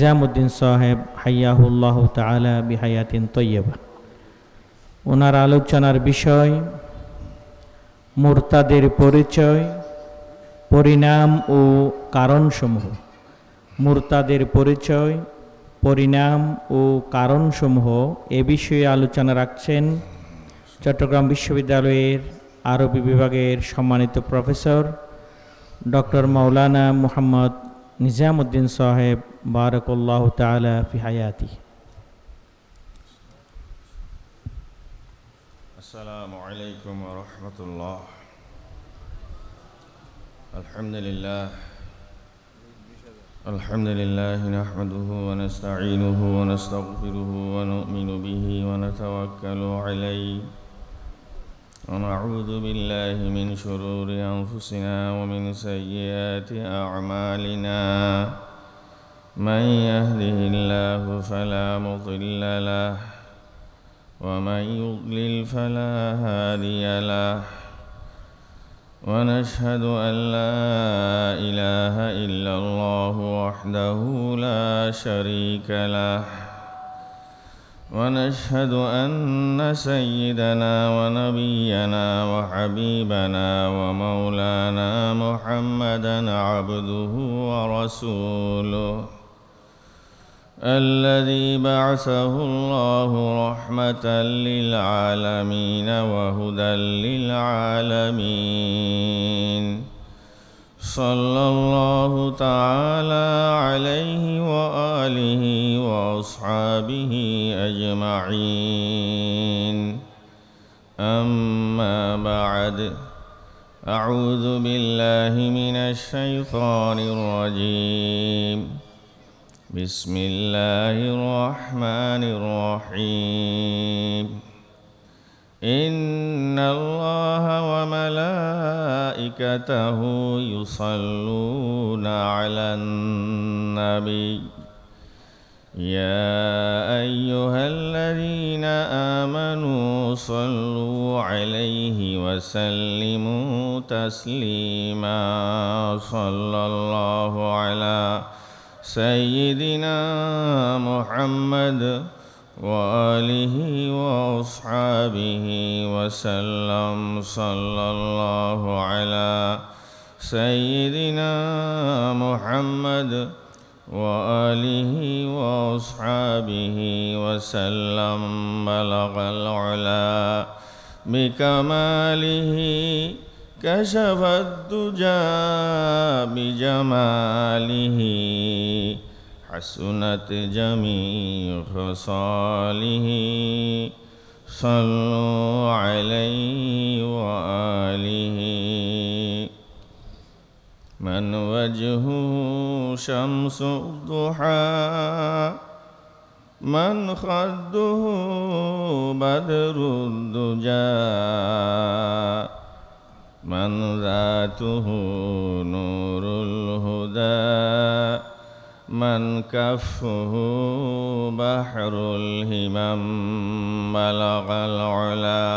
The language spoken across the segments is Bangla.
নিজামুদ্দিন সাহেব হাইয়াহুল্লাহ তাআলা বিহায়াতিন তৈয়বা। ওনার আলোচনার বিষয় মুরতাদের পরিচয়, পরিণাম ও কারণসমূহ। মুরতাদের পরিচয়, পরিণাম ও কারণসমূহ এ বিষয়ে আলোচনা রাখছেন চট্টগ্রাম বিশ্ববিদ্যালয়ের আরবি বিভাগের সম্মানিত প্রফেসর ডক্টর মাওলানা মুহাম্মদ নিজামুদ্দিন সাহেব বারাকাল্লাহু তাআলা ফি হায়াতি। আসসালামু আলাইকুম ওয়া রাহমাতুল্লাহ। আলহামদুলিল্লাহ নাহমাদুহু ওয়া নাস্তাঈনুহু ওয়া নাস্তাগফিরুহু ওয়া নু'মিনু বিহি ওয়া নাতাওয়াক্কালু আলাইহি ওয়া না'উযু বিল্লাহি মিন শুরুরি আনফুসিনা ওয়া মিন সাইয়্যাতি আ'মালিনা। মান ইয়াহদিহিল্লাহু ফালা মুদিল্লা লাহু ওয়া মান ইউদ্লিল ফালা হাদিয়া লাহু। ونشهد أن لا إله إلا الله وحده لا شريك له، ونشهد أن سيدنا ونبينا وحبيبنا ومولانا محمدا عبده ورسوله الذي بعثه الله رحمة للعالمين وهدى للعالمين. صلى الله تعالى عليه وآله وأصحابه أجمعين. أما بعد، أعوذ بالله من الشيطان الرجيم. بسم الله الرحمن الرحيم. إن الله وملائكته يصلون على النبي يا أيها الذين آمنوا صلوا عليه وسلموا تسليما. صلى الله على سيدنا محمد وآله وأصحابه وسلم. صلى الله على سيدنا محمد وآله وأصحابه وسلم. بلغ العلا بكماله، كشف الدجى بجماله، حسنت جميع خصاله. صلوا عليه وآله. من وجهه شمس الضحى، من خده بدر الدجى، من ذاته نور الهدى، من كفه بحر الهمم. بلغ العلا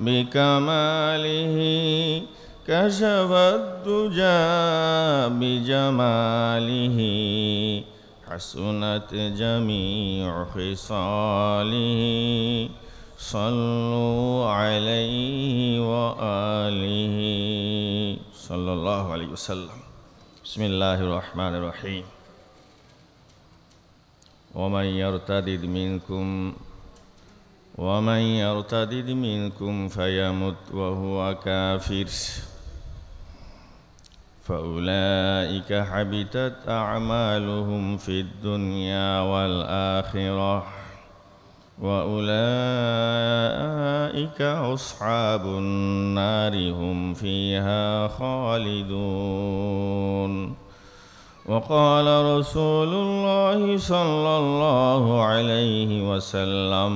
بكماله، كشف الدجى بجماله، حسنت جميع خصاله. صلوا عليه وآله صلى الله عليه وسلم. بسم الله الرحمن الرحيم. ومن يرتد منكم فيمت وهو كافر فأولئك حبطت أعمالهم في الدنيا والآخرة وأولئك أصحاب النار هم فيها خالدون. وقال رسول الله صلى الله عليه وسلم: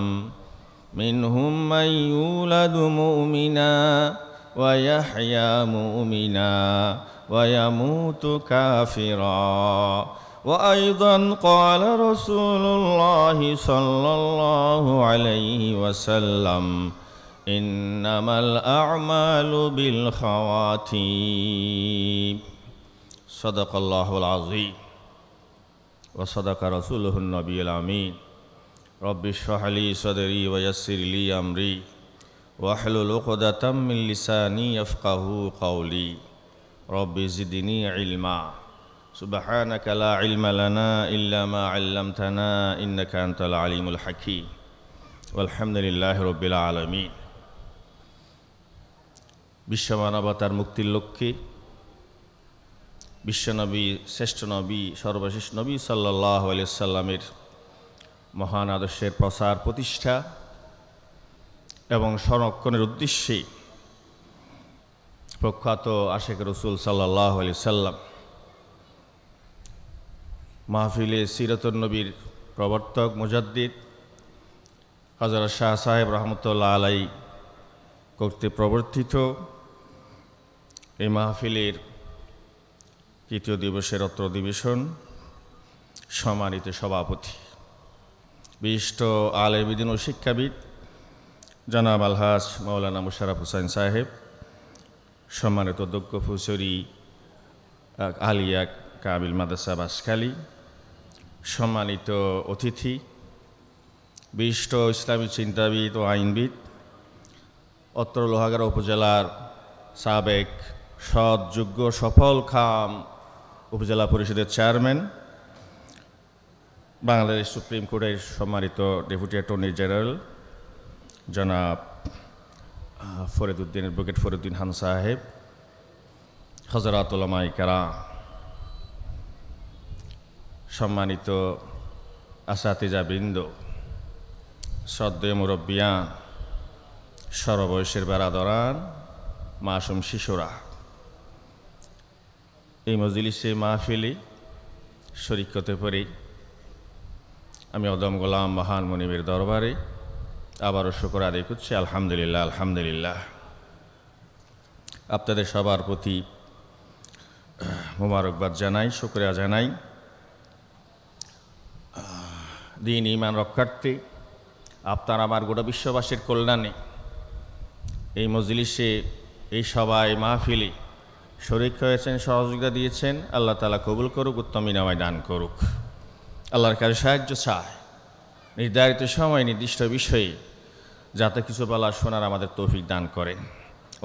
منهم من يولد مؤمنا ويحيى مؤمنا ويموت كافرا. وأيضا قال رسول الله صلى الله عليه وسلم: إنما الأعمال بالخواتيم. صدق الله العظيم وصدق رسوله النبي الأمين رب اشرح لي صدري ويسر لي أمري واحلل عقدة من لساني يفقهوا قولي رب زدني علما سبحانك لا علم لنا إلا ما علمتنا إنك أنت العليم الحكيم والحمد لله رب العالمين বিশ্বমানবতার মুক্তির লক্ষ্যে বিশ্বনবী শ্রেষ্ঠ নবী সর্বশেষ নবী সাল্লাল্লাহু আলাইহি সাল্লামের মহান আদর্শের প্রসার প্রতিষ্ঠা এবং সংরক্ষণের উদ্দেশ্যে প্রখ্যাত আশিক রসুল সাল্লাল্লাহু আলাইহি সাল্লাম মাহফিলে সিরাতুন নবীর প্রবর্তক মুজাদ্দিদ হযরত শাহ সাহেব রহমতুল্লাহ আলাইহি কর্তৃক প্রবর্তিত এই মাহফিলের তৃতীয় দিবসের অত্র অধিবেশন সম্মানিত সভাপতি বিশিষ্ট আলেম ও শিক্ষাবিদ জনাব আলহাজ মাওলানা মুশাররফ হোসেন সাহেব, সম্মানিত অধ্যক্ষ ফুসরি আলিয়া কাবিল মাদ্রাসা বাঁশখালী, সম্মানিত অতিথি বিশিষ্ট ইসলামী চিন্তাবিদ ও আইনবিদ, অত্র লোহাগাড়া উপজেলার সাবেক সৎ যোগ্য সফল খাম উপজেলা পরিষদের চেয়ারম্যান, বাংলাদেশ সুপ্রিম কোর্টের সম্মানিত ডেপুটি অ্যাটর্নি জেনারেল জনাব ফরিদউদ্দিন অ্যাডভোকেট ফরিদউদ্দিন খান সাহেব, হযরত উলামায়ে কেরাম, সম্মানিত আসাতিজাবৃন্দ, শ্রদ্ধেয় মুরব্বিয়ান, সর্ববয়সের বেরাদরান, মাসুম শিশুরা, এই মজলিসে মাহফিলে শরীক হতে পারি আমি অদম গোলাম মহান মুনিবের দরবারে আবারও শুকর আদায় করছি। আলহামদুলিল্লাহ আলহামদুলিল্লাহ। আপনাদের সবার প্রতি মোবারকবাদ জানাই, শুকরিয়া জানাই। দিন ঈমান রক্ষার্থে আপনার আমার গোটা বিশ্ববাসীর কল্যাণে এই মজলিসে এই সভায় মাহফিলে শরীক হয়েছেন, সহযোগিতা দিয়েছেন। আল্লাহ তাআলা কবুল করুক, উত্তম ইনামায় দান করুক। আল্লাহর কাছে সাহায্য চায় নির্ধারিত সময় নির্দিষ্ট বিষয়ে যাতে কিছু বলার শোনার আমাদের তৌফিক দান করেন।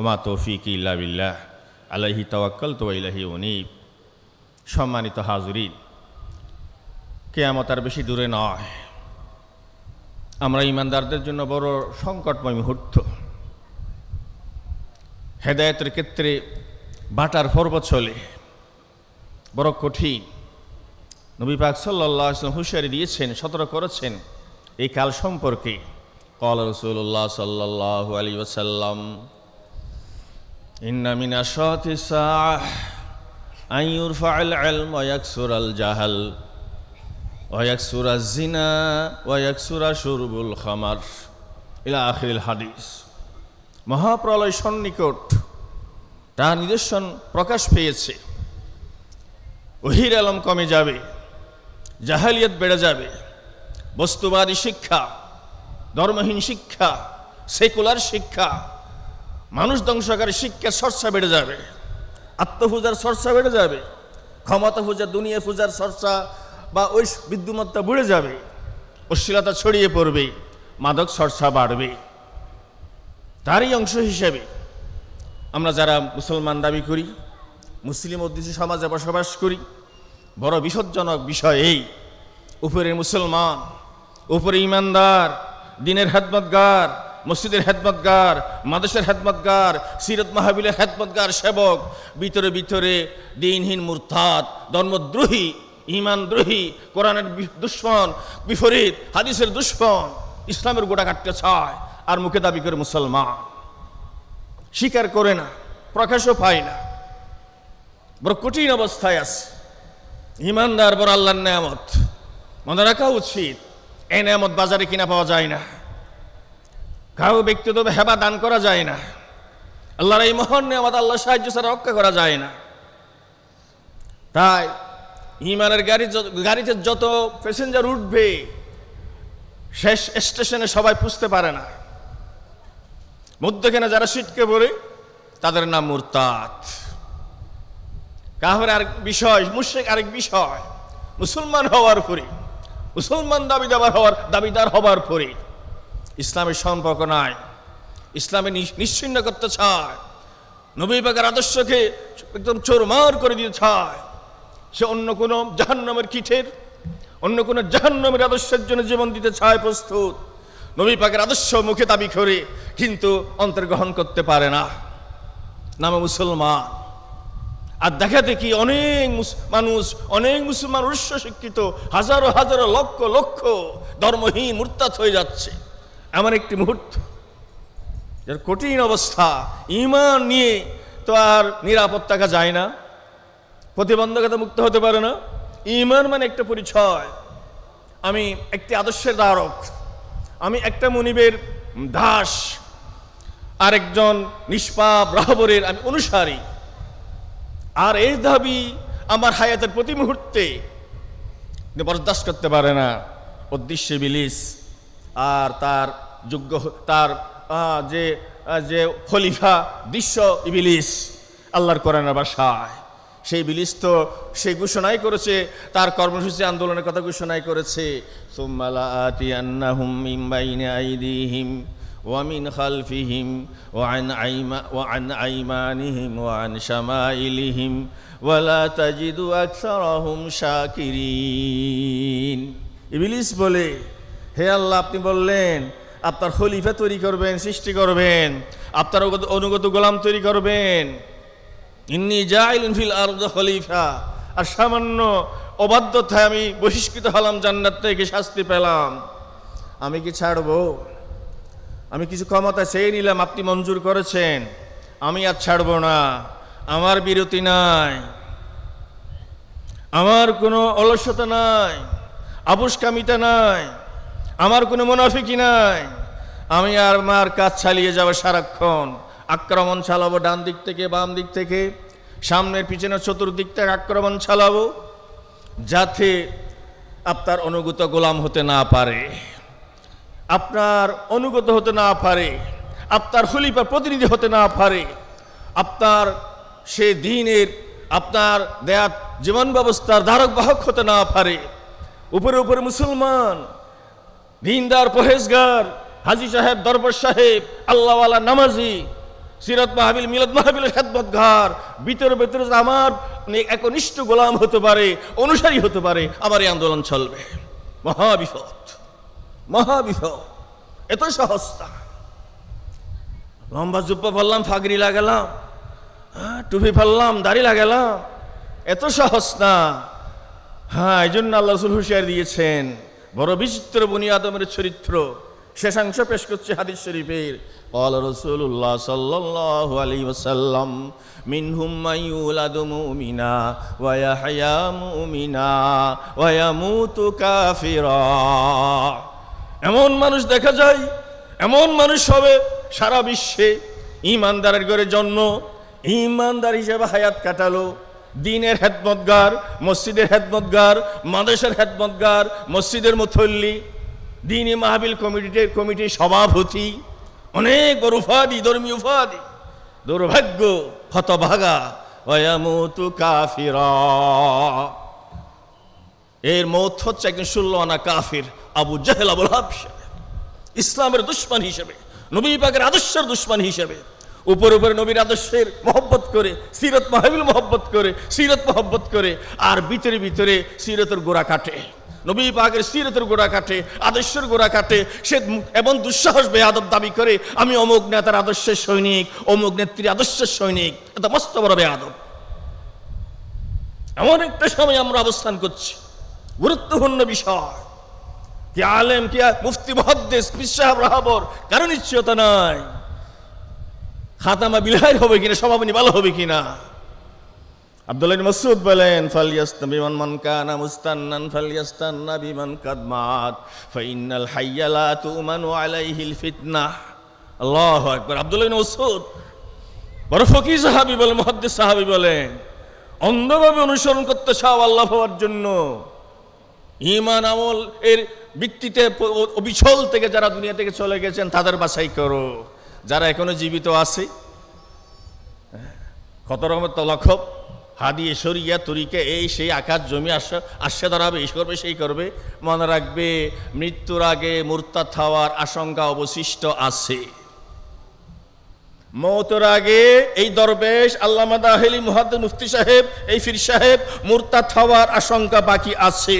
ওমা তৌফিক ইল্লা বিল্লাহ আলাইহি তাওয়াক্কালতু ওয়া ইলাইহি উনীব। সম্মানিত হাজরিন, কিয়ামত আর বেশি দূরে নয়। আমরা ঈমানদারদের জন্য বড় সংকটময় মুহূর্ত। হেদায়েতের ক্ষেত্রে বাটার পর্ব চলে, বড় কঠিন। নবী পাক সাল্লাল্লাহু আলাইহি ওয়াসাল্লাম হুঁশিয়ারি দিয়েছেন, সতর্ক করেছেন এই কাল সম্পর্কে। ক্বালা রাসূলুল্লাহ সাল্লাল্লাহু আলাইহি ওয়াসাল্লাম ইন্না মিন আশরাতিস সাআহ আন ইউরফা'আল ইলম ওয়া ইয়াকসুরাল জাহাল ওয়া ইয়াকসুরাজ জিনা ওয়া ইয়াকসুরা শুরবুল খামার ইলা আখিরিল হাদিস। মহাপ্রলয় সন্নিকট, তার নিদর্শন প্রকাশ পেয়েছে। ওহীর আলম কমে যাবে, জাহালিয়াত বেড়ে যাবে, বস্তুবাদী শিক্ষা, ধর্মহীন শিক্ষা, সেকুলার শিক্ষা, মানুষ ধ্বংসকারী শিক্ষার চর্চা বেড়ে যাবে, আত্মপূজার চর্চা বেড়ে যাবে, ক্ষমতা পূজা, দুনিয়া পূজার চর্চা বা ওই বিদ্যুমত্তা বেড়ে যাবে, অশ্লীলতা ছড়িয়ে পড়বে, মাদক চর্চা বাড়বে। তারই অংশ হিসেবে আমরা যারা মুসলমান দাবি করি, মুসলিম অধ্যুষিত সমাজে বসবাস করি, বড় বিপজ্জনক বিষয় এই। উপরে মুসলমান, উপরে ইমানদার, দিনের খেদমতগার, মসজিদের খেদমতগার, মাদ্রাসার খেদমতগার, সিরাত মাহফিলের খেদমতগার, সেবক, ভিতরে ভিতরে দিনহীন মুরতাদ, ধর্মদ্রোহী, ঈমানদ্রোহী, কোরআনের দুশ্মন, বিপরীত হাদিসের দুশ্মন, ইসলামের গোটা কাটতে চায় আর মুখে দাবি করে মুসলমান, স্বীকার করে না, প্রকাশও পায় না। বড় কঠিন অবস্থায় আছে। ঈমানদার বড় আল্লাহর নেয়ামত, মনে রাখা উচিত। এই নেয়ামত বাজারে কিনা পাওয়া যায় না, কারো ব্যক্তিগত হেবা দান করা যায় না। আল্লাহর এই মহান নেয়ামত আল্লাহ সাহায্য ছাড়া রক্ষা করা যায় না। তাই ঈমানের গাড়িতে যত প্যাসেঞ্জার উঠবে, শেষ স্টেশনে সবাই পুষতে পারে না। মধ্যখানে যারা ছিটকে পড়ে তাদের নাম মুরতাদ। কাফের আরেক বিষয়, মুশরিক আরেক বিষয়, মুসলমান হওয়ার পরে, মুসলমান দাবিদার হওয়ার পরে ইসলামের সম্পর্ক নাই, ইসলামে নিশ্চিহ্ন করতে চায়, নবী পাকের আদর্শকে একদম চোরমার করে দিতে চায়, সে অন্য কোনো জাহান্নামের কীটের, অন্য কোনো জাহান্নামের আদর্শের জন্য জীবন দিতে চায় প্রস্তুত। নবী পাকের আদর্শ মুখে দাবি করে কিন্তু অন্তর্গ্রহণ করতে পারে না, নামে মুসলমান। আর দেখা দেখি অনেক মুসলমান উচ্চ শিক্ষিত, হাজারো হাজারো লক্ষ লক্ষ ধর্মহীন মুরতাদ হয়ে যাচ্ছে। এমন একটি মুহূর্ত, যার কঠিন অবস্থা, ঈমান নিয়ে তো আর নিরাপদ থাকা যায় না, প্রতিবন্ধকতা মুক্ত হতে পারে না। ঈমান মানে একটা পরিচয়, আমি একটি আদর্শের ধারক, আমি একটা মুনিবের দাস, আর একজন নিষ্পাপ রাহবরের আমি অনুসারী। আর এই দাবি আমার হায়াতের প্রতি মুহূর্তে বরদাস্ত করতে পারে না উদ্দেশ্য ইবলিস আর তার যোগ্য তার যে খলিফা দৃশ্য ইবলিস আল্লাহর কোরআনের ভাষায়। সেই ইবলিস তো সেই ঘোষণাই করেছে, তার কর্মসূচি আন্দোলনের কথা ঘোষণাই করেছে, সুম্মা লাআতিয়ান্নাহুম মিন বাইনি আইদিহিম ওয়া মিন খালফিহিম ওয়া আন আইমানিহিম ওয়া আন শামাইলিহিম ওয়া লা তাজিদু আকসারাহুম শাকিরিন। ইবলিস বলে, হে আল্লাহ, আপনি বললেন আপনার খলিফা তৈরি করবেন, সৃষ্টি করবেন, আপনার অনুগত গোলাম তৈরি করবেন, ইন্নী জাইলুন ফিল আরদি খলিফা, আর সামান্য অবাধ্যতায় আমি বহিষ্কৃত হলাম, জান্নাত থেকে শাস্তি পেলাম, আমি কি ছাড়বো? আমি কিছু ক্ষমতা চেয়ে নিলাম, আপনি মঞ্জুর করেছেন, আমি আর ছাড়বো না। আমার বিরতি নাই, আমার কোনো অলসতা নাই, আবুসকামিতা নাই, আমার কোনো মুনাফিকি নাই, আমি আর আমার কাজ চালিয়ে যাব সারাক্ষণ। আক্রমণ চালাবো ডান দিক থেকে, বাম দিক থেকে, সামনের পিছনে চতুর্দিক থেকে আক্রমণ চালাবো, যাতে আপনার অনুগত গোলাম হতে না পারে, আপনার অনুগত হতে না পারে, আপনার খলিফার প্রতিনিধি হতে না পারে, আপনার সে দিনের আপনার দেয়া জীবন ব্যবস্থার ধারক বাহক হতে না পারে। উপরে উপরে মুসলমান, দিনদার, পরহেজগার, হাজি সাহেব, দরবার সাহেব, আল্লাহওয়ালা, নামাজি, সিরাত মাহফিল, মিলাদ মাহফিলের খেদমতগার, ভিতরে ভিতরে আমার একনিষ্ঠ গোলাম হতে পারে, অনুসারী হতে পারে, আমার এই আন্দোলন চলবে। মহাবিপদ, মহাবিপদ। এত সহজ না। লম্বা জুব্বা পরলাম, ফাগরি লাগালাম, টুপি ফেললাম, দাড়ি লাগালাম, এত সহজ না। হ্যাঁ, এই জন্য আল্লাহ রাসূল হুঁশিয়ার দিয়েছেন, বড় বিচিত্র বনি আদমের চরিত্র। শেষাংশ পেশ করছে হাদিস শরীফের, ক্বালা রাসূলুল্লাহ সাল্লাল্লাহু আলাইহি ওয়াসাল্লাম, মিনহুম মান ইউলাদু মুমিনা ওয়া ইয়াহইয়া মুমিনা ওয়া ইয়ামুতু কাফিরা। এমন মানুষ দেখা যায়, এমন মানুষ হবে সারা বিশ্বে, ঈমানদারের ঘরে জন্ম, ঈমানদার হিসেবে হায়াত কাটালো, দ্বীনের খেদমতগার, মসজিদের খেদমতগার, মাদ্রাসার খেদমতগার, মসজিদের মুসল্লি, দ্বীনি মাহফিল কমিটির সভাপতি, অনেক বড় উপাধি, ধর্মীয় উপাধি। দুর্ভাগ্য, হতভাগা, ওয়া ইয়ামুতু কাফিরা। এর মৌত হচ্ছে একজন 16 আনা কাফির, আবু জাহেল, আবুল হাব, ইসলামের দুশমন হিসেবে, নবী পাকের আদর্শের দুশমন হিসেবে, উপরে উপরে নবীর আদর্শের মহব্বত করে, সিরত মাহফিল মহব্বত করে, সিরত মহব্বত করে, আর ভিতরে ভিতরে সিরতের গোড়া কাটে, নবী পাকের সিরতের গোড়া কাটে, আদর্শের গোড়া কাটে। সে এমন দুঃসাহস বেয়াদব দাবি করে, আমি অমুক নেতার আদর্শের সৈনিক, অমুক নেত্রীর আদর্শের সৈনিক। এটা মস্ত বড় বেয়াদব। এমন একটা সময় আমরা অবস্থান করছি, গুরুত্বপূর্ণ বিষয়, কি আলেম, কি মুফতি, মুহাদ্দিস, পীর সাহেব, রাহবর, কারো নিশ্চয়তা নাই খাতামা বিলায় হবে কিনা, সমাপনী ভালো হবে কিনা। আব্দুল্লাহ ইবনে মাসউদ বলেন, ফালইয়াস্তামি মান কানা মুস্তান্নান ফালইয়াস্তান্না বিমান কাদ মাত ফাইন্নাল হাইয়া লা তুমানু আলাইহিল ফিতনাহ। আল্লাহু আকবার। আব্দুল্লাহ ইবনে মাসউদ বড় ফকিহ সাহাবী বলেন, মুহাদ্দিস সাহাবী বলেন, অন্ধভাবে অনুসরণ করতে চাও আল্লাহ পাওয়ার জন্য, ঈমান আমল এর ভিত্তিতে অবিচল থেকে যারা দুনিয়া থেকে চলে গেছেন তাদের বাছাই করো। যারা এখনো জীবিত আছে, কত রকমের তলাখব, হাদিয়ে শরিয়া তরিকা এই সেই আকাশ জমি আসে ধরাবে, এই করবে সেই করবে। মনে রাখবে মৃত্যুর আগে মুরতাদ হওয়ার আশঙ্কা অবশিষ্ট আছে। মওতের আগে এই দরবেশ আল্লামা দাহিলি মুহাদ্দিস মুফতি সাহেব, এই পীর সাহেব মুরতাদ হওয়ার আশঙ্কা বাকি আছে।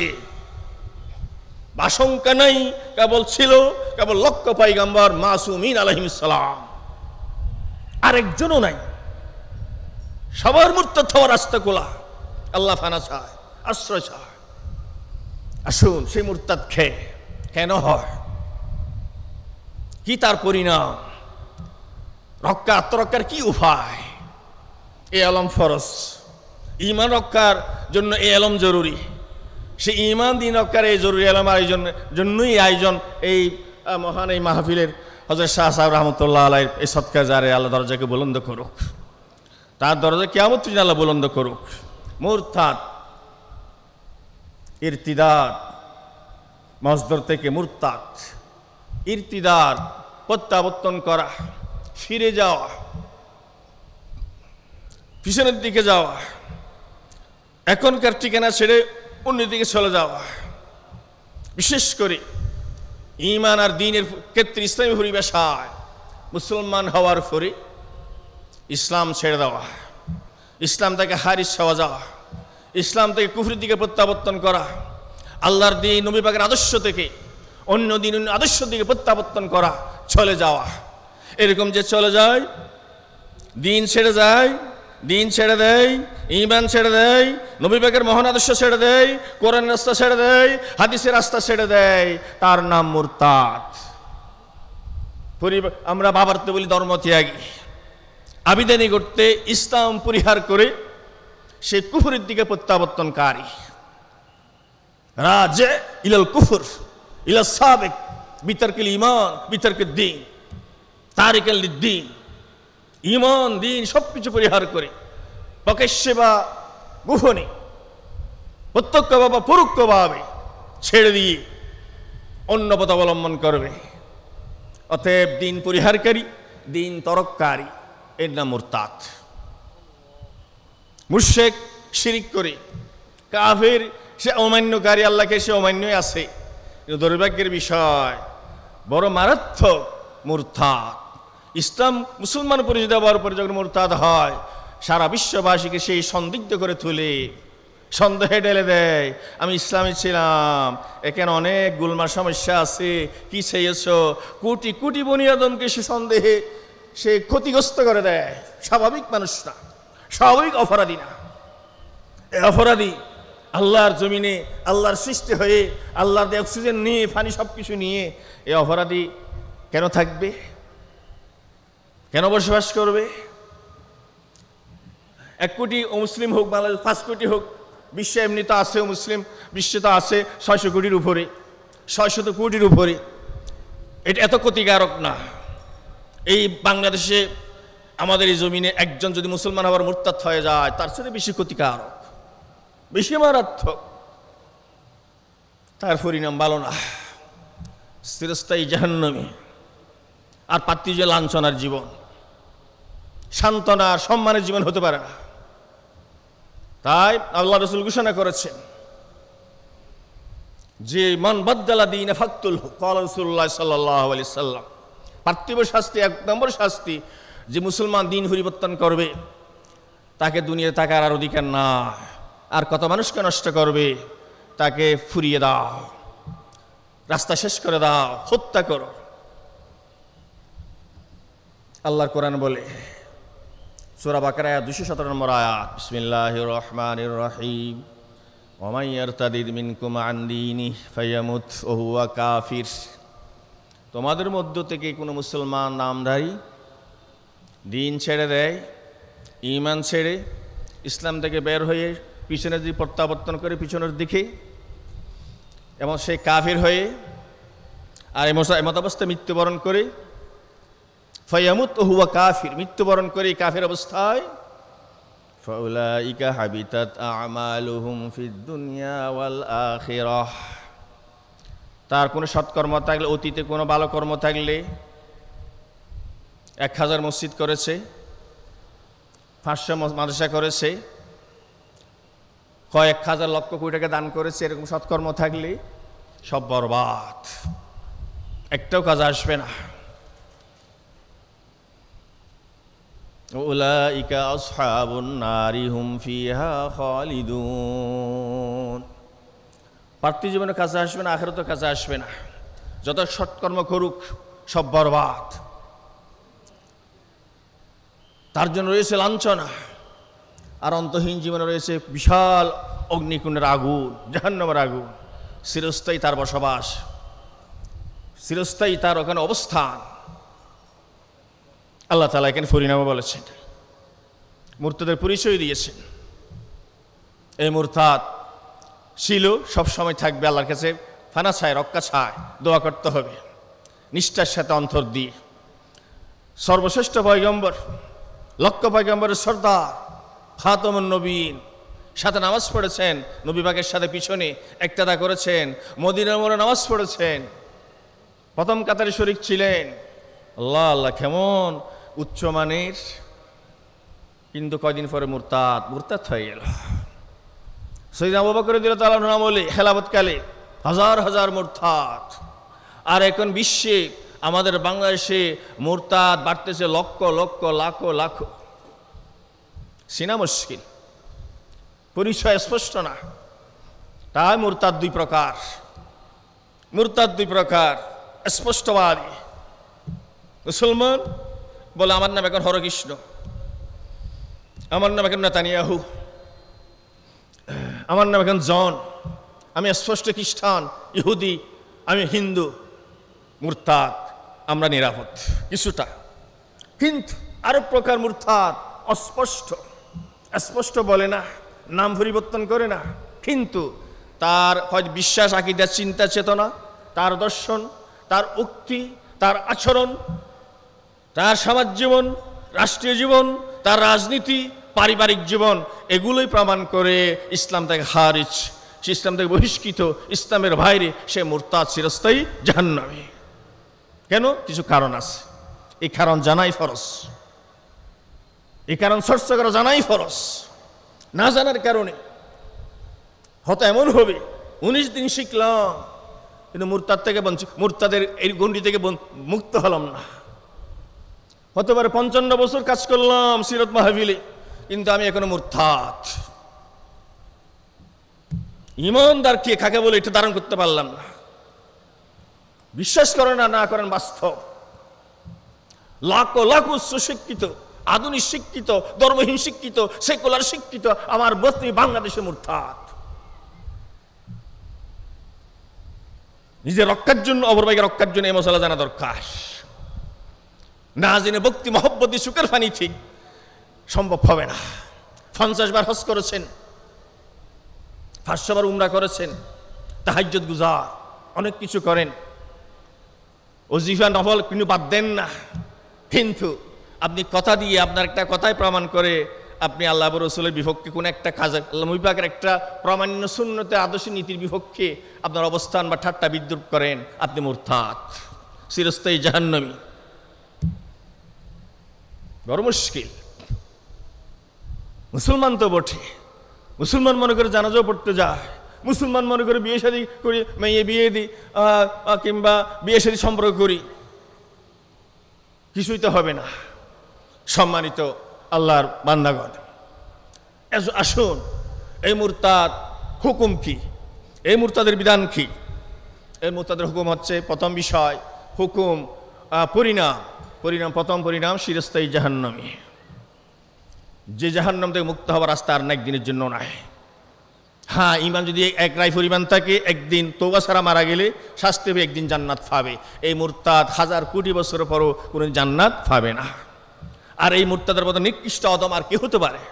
আশঙ্কা নাই, কেবল ছিল কেবল লক্ষ পয়গম্বর মাসুমিন আলাইহিস সালাম, আরেকজনও নাই। সবার মুরতাদ হওয়ার রাস্তা খোলা, আল্লাহ ফানা চায়, আশ্রয় চায়। আসুন সেই মুরতাদ কেন হয়, কি তার পরিণাম, আত্মরক্ষার কি উপায়? এ আলম ফরজ, ঈমান রক্ষার জন্য এ আলম জরুরি। সে ঈমান দিন রক্ষার এই জরুরি আলম জন্যই আয়োজন এই মহান এই মাহফিলের। হযরত শাহ সাহেব রহমতুল্লাহ আলাইহির এই সদকা জারে আল্লাহ দরজাকে বুলন্দ করুক, তার দরজা কিয়ামত পর্যন্ত আল্লাহ বুলন্দ করুক। মুরতাদ, ইরতিদাদ, মসদর থেকে মুরতাদ, ইরতিদাদ প্রত্যাবর্তন করা, ফিরে যাওয়া, পিছনের দিকে যাওয়া, এখনকার ঠিকানা ছেড়ে অন্যদিকে চলে যাওয়া। বিশেষ করে ঈমান আর দ্বীনের ক্ষেত্রে ইসলামী পরিবেশায় মুসলমান হওয়ার পরে ইসলাম ছেড়ে দেওয়া, ইসলাম থেকে হারিস হওয়া যাওয়া, ইসলাম থেকে কুফরির দিকে প্রত্যাবর্তন করা, আল্লাহর দ্বীন নবী পাকের আদর্শ থেকে অন্য দিন অন্য আদর্শের দিকে প্রত্যাবর্তন করা, চলে যাওয়া। এরকম যে চলে যায়, দিন ছেড়ে যায়, দিন ছেড়ে দেয়, ঈমান ছেড়ে দেয়, নবী পাকের মহান আদর্শ ছেড়ে দেয়, কোরআনের রাস্তা ছেড়ে দেয়, হাদিসের রাস্তা ছেড়ে দেয়, তার নাম মুরতাদ। আমরা বাবারতে বলি ধর্ম ত্যাগী। আবিদানি করতে ইসলাম পরিহার করে সে কুফরের দিকে প্রত্যাবর্তনকারী। রাজে ইলাল কুফর ইলাল সাবিক বিতর্কিল ঈমান বিতর্কিল দ্বীন তারিকাল লিদ্দীন। ঈমান দ্বীন সবকিছু পরিহার করে প্রকাশ্যে বা গোপনে, প্রত্যক্ষ বা পরোক্ষভাবে ছেড়ে দিয়ে অন্য পথ অবলম্বন করবে। অতএব দ্বীন পরিহারকারী, দ্বীন তরককারী, এর নাম মুরতাদ। মুশরিক শিরিক করে, কাফের সে অমান্যকারী, আল্লাহকে সে অমান্যই আছে। কিন্তু দুর্ভাগ্যের বিষয়, বড় মারাত্মক মুরতাদ। ইসলাম মুসলমান পরিচিত হওয়ার পরে যখন মুরতাদ হয়, সারা বিশ্ববাসীকে সেই সন্দিগ্ধ করে তুলে, সন্দেহে ঢেলে দেয়। আমি ইসলামে ছিলাম, এখানে অনেক গুলমার সমস্যা আছে, কি চেয়েছ? কোটি কোটি বনি আদমকে সে সন্দেহে সে ক্ষতিগ্রস্ত করে দেয়। স্বাভাবিক মানুষ না, স্বাভাবিক অপরাধী না। এই অপরাধী আল্লাহর জমিনে আল্লাহর সৃষ্টি হয়ে আল্লাহর দিয়ে অক্সিজেন নিয়ে, পানি সব কিছু নিয়ে এই অপরাধী কেন থাকবে? কেন বসবাস করবে? 1 কোটি মুসলিম হোক, বাংলাদেশ 5 কোটি হোক, বিশ্বে এমনি তো আছে মুসলিম, বিশ্বে তো আছে 600 কোটির উপরে, 600 কোটির উপরে। এটা এত ক্ষতিকারক না। এই বাংলাদেশে আমাদের এই জমিনে একজন যদি মুসলমান হওয়ার মুরতাদ হয়ে যায়, তার সাথে বেশি ক্ষতিকারক, বেশি মারাত্মক। তার পরিণাম ভালো না, চিরস্থায়ী জাহান্নামী। আর পার্থিব লাঞ্ছনার জীবন, সান্ত্বনার সম্মানের জীবন হতে পারে না। তাই আল্লাহ রাসূল ঘোষণা করেছেন যে মান বাদদালা দীনা ফাকতুলহু, ক্বালা রাসূলুল্লাহ সাল্লাল্লাহু আলাইহি সাল্লাম। পার্থিব শাস্তি, 1 নম্বর শাস্তি, যে মুসলমান দিন পরিবর্তন করবে তাকে দুনিয়ায় থাকার আর অধিকার না। আর কত মানুষকে নষ্ট করবে, তাকে ফুরিয়ে দাও, রাস্তা শেষ করে দাও, হত্যা করো। আল্লাহর কোরআন বলে, সূরা বাকারা 217 নম্বর আয়াত, বিসমিল্লাহির রহমানির রহিম, ওয়া মান ইয়ারতাদিদ মিনকুম আন দীনিহি ফায়ামুত ওয়া হুয়া কাফির। তোমাদের মধ্য থেকে কোনো মুসলমান নামধারী দিন ছেড়ে দেয়, ঈমান ছেড়ে ইসলাম থেকে বের হয়ে পিছনের দিকে প্রত্যাবর্তন করে, পিছনের দিকে, এবং সে কাফির হয়ে আর এমত অবস্থায় মৃত্যুবরণ করে, ফায়ামুত ওয়া হুয়া কাফির, মৃত্যুবরণ করে কাফির অবস্থায়, ফাউলাইকা হাবিতাত আমালুহুম ফিদ দুনিয়া ওয়াল আখিরাহ। তার কোনো সৎকর্ম থাকলে, অতীতে কোনো ভালো কর্ম থাকলে, 1000 মসজিদ করেছে, 500 মাদ্রাসা করেছে, কয়েক হাজার লক্ষ কোটি টাকা দান করেছে, এরকম সৎকর্ম থাকলে সব বরবাদ, একটাও কাজ আসবে না। উলাইকা আসহাবুন নারি হুম ফিহা খালিদুন। পার্থিব জীবনে কাজে আসবে না, আখিরাতেও কাজে আসবে না। যত সৎকর্ম করুক সব বরবাদ। তার জন্য রয়েছে লাঞ্ছনা, আর অন্তহীন জীবনে রয়েছে বিশাল অগ্নিকুণ্ডের আগুন, জাহান্নামের আগুন। চিরস্থায়ী তার বসবাস, চিরস্থায়ী তার ওখানে অবস্থান। আল্লাহ তাআলা এখানে পরিণামও বলেছেন, মুরতাদের পরিচয় দিয়েছেন। এই মুরতাদ ছিল, সব সময় থাকবে আল্লাহর কাছে ফানা চায়, রক্ষা চায়, দোয়া করতে হবে নিষ্ঠার সাথে অন্তর দিয়ে। সর্বশ্রেষ্ঠ পয়গম্বর, লক্ষ পয়গম্বরের সর্দার, খাতামুন নবীন, সাথে নামাজ পড়েছেন, নবী পাকের সাথে পিছনে একতাদা করেছেন, মদিনার মোড়ে নামাজ পড়েছেন, প্রথম কাতারে শরীক ছিলেন। আল্লাহ আল্লাহ, কেমন উচ্চমানের, কিন্তু কয়দিন পরে মুরতাদ হয়ে গেল। সৈয়দনা আবু বকর রাদিয়াল্লাহু তাআলা আমলে খেলাফতকালে হাজার হাজার মুরতাদ, আর এখন বিশ্বে আমাদের বাংলাদেশে মুরতাদ বাড়তেছে লক্ষ লক্ষ লাখ লাখ। চিনা মুশকিল, পরিচয় স্পষ্ট না। তাই মুরতাদ দুই প্রকার, মুরতাদ দুই প্রকার। স্পষ্টবাদী মুসলমান বলে আমার নাম এখন হরকৃষ্ণ, আমার নাম এখন নেতানিয়াহু, আমার নাম এখন জন, আমি স্পষ্ট খ্রিস্টান, ইহুদি, আমি হিন্দু। মুরতাদ আমরা নিরাপদ কিছুটা, কিন্তু আরো প্রকার মুরতাদ অস্পষ্ট, স্পষ্ট বলে না, নাম পরিবর্তন করে না, কিন্তু তার হয় বিশ্বাস, আকীদা, চিন্তা, চেতনা, তার দর্শন, তার উক্তি, তার আচরণ, তার সমাজ জীবন, রাষ্ট্রীয় জীবন, তার রাজনীতি, পারিবারিক জীবন, এগুলোই প্রমাণ করে ইসলাম থেকে খারিজ, ইসলাম থেকে বহিষ্কৃত, ইসলামের বাইরে, সে মুরতাদ, চিরস্থায়ী জাহান্নামী। কেন? কিছু কারণ আছে, এই কারণ জানাই ফরজ, এই কারণ চর্চা করা জানাই ফরজ। না জানার কারণে হয়তো এমন হবে 19 দিন শিখলাম কিন্তু মুরতাদ থেকে মুরতাদের এই গণ্ডি থেকে মুক্ত হলাম না। হতে পারে 55 বছর কাজ করলাম সিরাত মাহফিলে, কিন্তু আমি এখনো মুরতাদ। ইমানদার কে কাকে বলে এটা ধারণ করতে পারলাম না। বিশ্বাস করেন না করেন, বাস্তব লাখ লাখ উচ্চ শিক্ষিত, আধুনিক শিক্ষিত, ধর্মহীন শিক্ষিত, সেকুলার শিক্ষিত আমার বস্তি বাংলাদেশে মুরতাদ। নিজের রক্ষার জন্য, অপর ভাইকে রক্ষার জন্য এই মশলা জানা দরকার। না জেনে ভক্তি মহব্বতী সুখের ফানি ঠিক সম্ভব হবে না। 50 বার হজ করেছেন, 500 বার উমরা করেছেন, তাহাজ্জুদ গুজার, অনেক কিছু করেন, ওজিফা নফল কিন্তু বাদ দেন না, কিন্তু আপনি কথা দিয়ে, আপনার একটা কথাই প্রমাণ করে আপনি আল্লাহ রাসূলের বিপক্ষে কোন একটা কাজ, আল্লাহ মুবারকের একটা প্রমাণ্য সুন্নতে আদর্শ নীতির বিপক্ষে আপনার অবস্থান বা ঠাট্টা বিদ্রুপ করেন, আপনি মুরতাদ, চিরস্থায়ী জাহান্নামী। বড় মুশকিল। মুসলমান তো বটে, মুসলমান মনে করে জানাজাও পড়তে যায়, মুসলমান মনে করে বিয়ে শাদী করি, মেয়ে বিয়ে দিই, কিংবা বিয়ে শাদী সম্পর্ক করি, কিছুই তো হবে না। সম্মানিত আল্লাহর বান্দাগণ, আসুন, এই মুরতাদ হুকুম কি, এই মুরতাদের বিধান কি? এই মুরতাদের হুকুম হচ্ছে, প্রথম বিষয় হুকুম, পরিণাম, প্রথম পরিণাম চিরস্থায়ী জাহান্নামী। যে জাহান্নাম থেকে মুক্ত হওয়ার রাস্তা আর না একদিনের জন্য নয়। হ্যাঁ, ইমান যদি এক রায় পরিমাণ থাকে, একদিন তওবা ছাড়া মারা গেলে শাস্তি হবে, একদিন জান্নাত পাবে। এই মুরতাদ 1000 কোটি বছরের পরও কোনো জান্নাত পাবে না। আর এই মুরতাদের মতো নিকৃষ্ট অদম আর কি হতে পারে?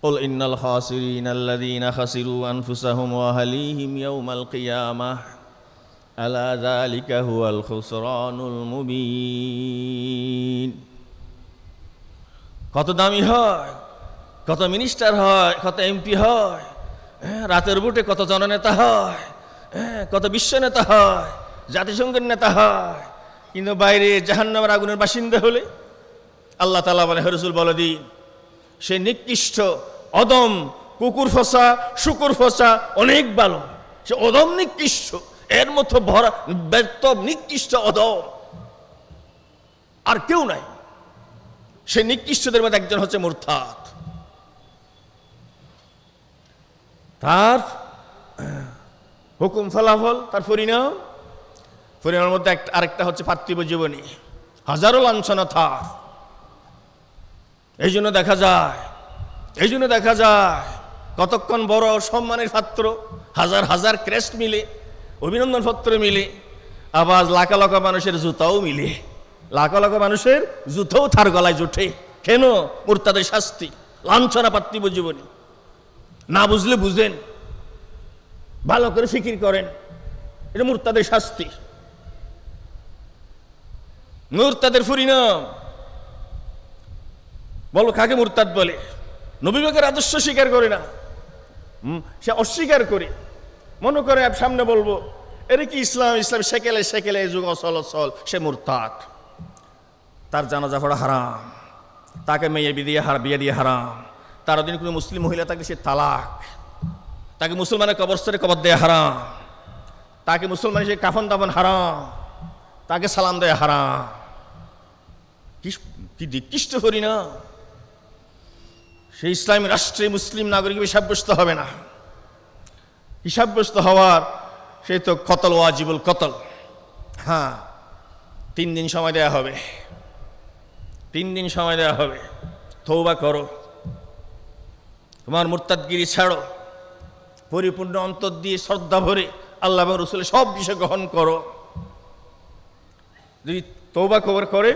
কুল ইন্নাল খাসিরিনা আল্লাযীনা খাসিরু আনফুসাহুম ওয়া আহলিহিম ইয়াওমাল কিয়ামাহ আলা যালিকা হুয়াল খুসরানুল মুবিন। কত দামি হয়, কত মিনিস্টার হয়, কত এমপি হয়, রাতের বুটে কত জননেতা হয়, কত বিশ্ব নেতা হয়, জাতিসংঘের নেতা হয়, কিন্তু বাইরে জাহান্নামের আগুনের বাসিন্দা হলে আল্লাহ তাআলা বলে, হে রাসূল বলে দিন, সে নিকৃষ্ট অদম কুকুর ফসা শুকুর ফসা অনেক ভালো, সে অদম নিকৃষ্ট, এর মতো ভরা ব্যর্থ নিকৃষ্ট অদম আর কেউ নাই। সে নিকৃষ্টদের মধ্যে একজন হচ্ছে মুরতাদ। তার হুকুম ফলাফল, তার পরিণামের মধ্যে আরেকটা হচ্ছে পার্থিব জীবনী, হাজারো লাঞ্ছনা তার। এই জন্য দেখা যায় কতক্ষণ বড় সম্মানের পাত্র, হাজার হাজার ক্রেস্ট মিলে, অভিনন্দন পত্র মিলে, আবার লাখা লাখা মানুষের জুতাও মিলে, লাখা লাখা মানুষের জুতাও তার গলায় জোটে। কেন? মুরতাদের শাস্তি, লাঞ্ছনা পার্থিব জীবনী। না বুঝলে বুঝেন, ভালো করে ফিকির করেন, এটা মুরতাদের শাস্তি, মুরতাদের পরিণাম। বলো কাকে মুরতাদ বলে? নবী পাকের আদর্শ স্বীকার করে না, সে অস্বীকার করে, মনে করে সামনে বলবো এর কি ইসলাম, ইসলাম সেকেলে সেকেলে যুগ অচল অচল, সে মুরতাদ। তার জানাজা পড়া হারাম, তাকে মেয়ে বিয়ে দিয়ে হারাম, তার দিন কোনো মুসলিম মহিলা থাকলে সে তালাক, তাকে মুসলমানের কবরস্থানে কবর দেয়া হারাম, তাকে মুসলমান সে কাফন দাফন হারাম, তাকে সালাম দেয়া হারাম। কি নিকৃষ্ট করি না, সেই ইসলামী রাষ্ট্রে মুসলিম নাগরিক সাব্যস্ত হবে না। হিসাবগ্রস্ত হওয়ার সেই তো কতল ওয়াজিবুল কতল। হ্যাঁ, 3 দিন সময় দেয়া হবে, 3 দিন সময় দেওয়া হবে। তওবা করো, তোমার মুরতাদগিরি ছাড়ো, পরিপূর্ণ অন্তর দিয়ে শ্রদ্ধা ভরে আল্লাহ এবং রাসূলের সব বিষয় গ্রহণ করো। যদি তওবা কবর করে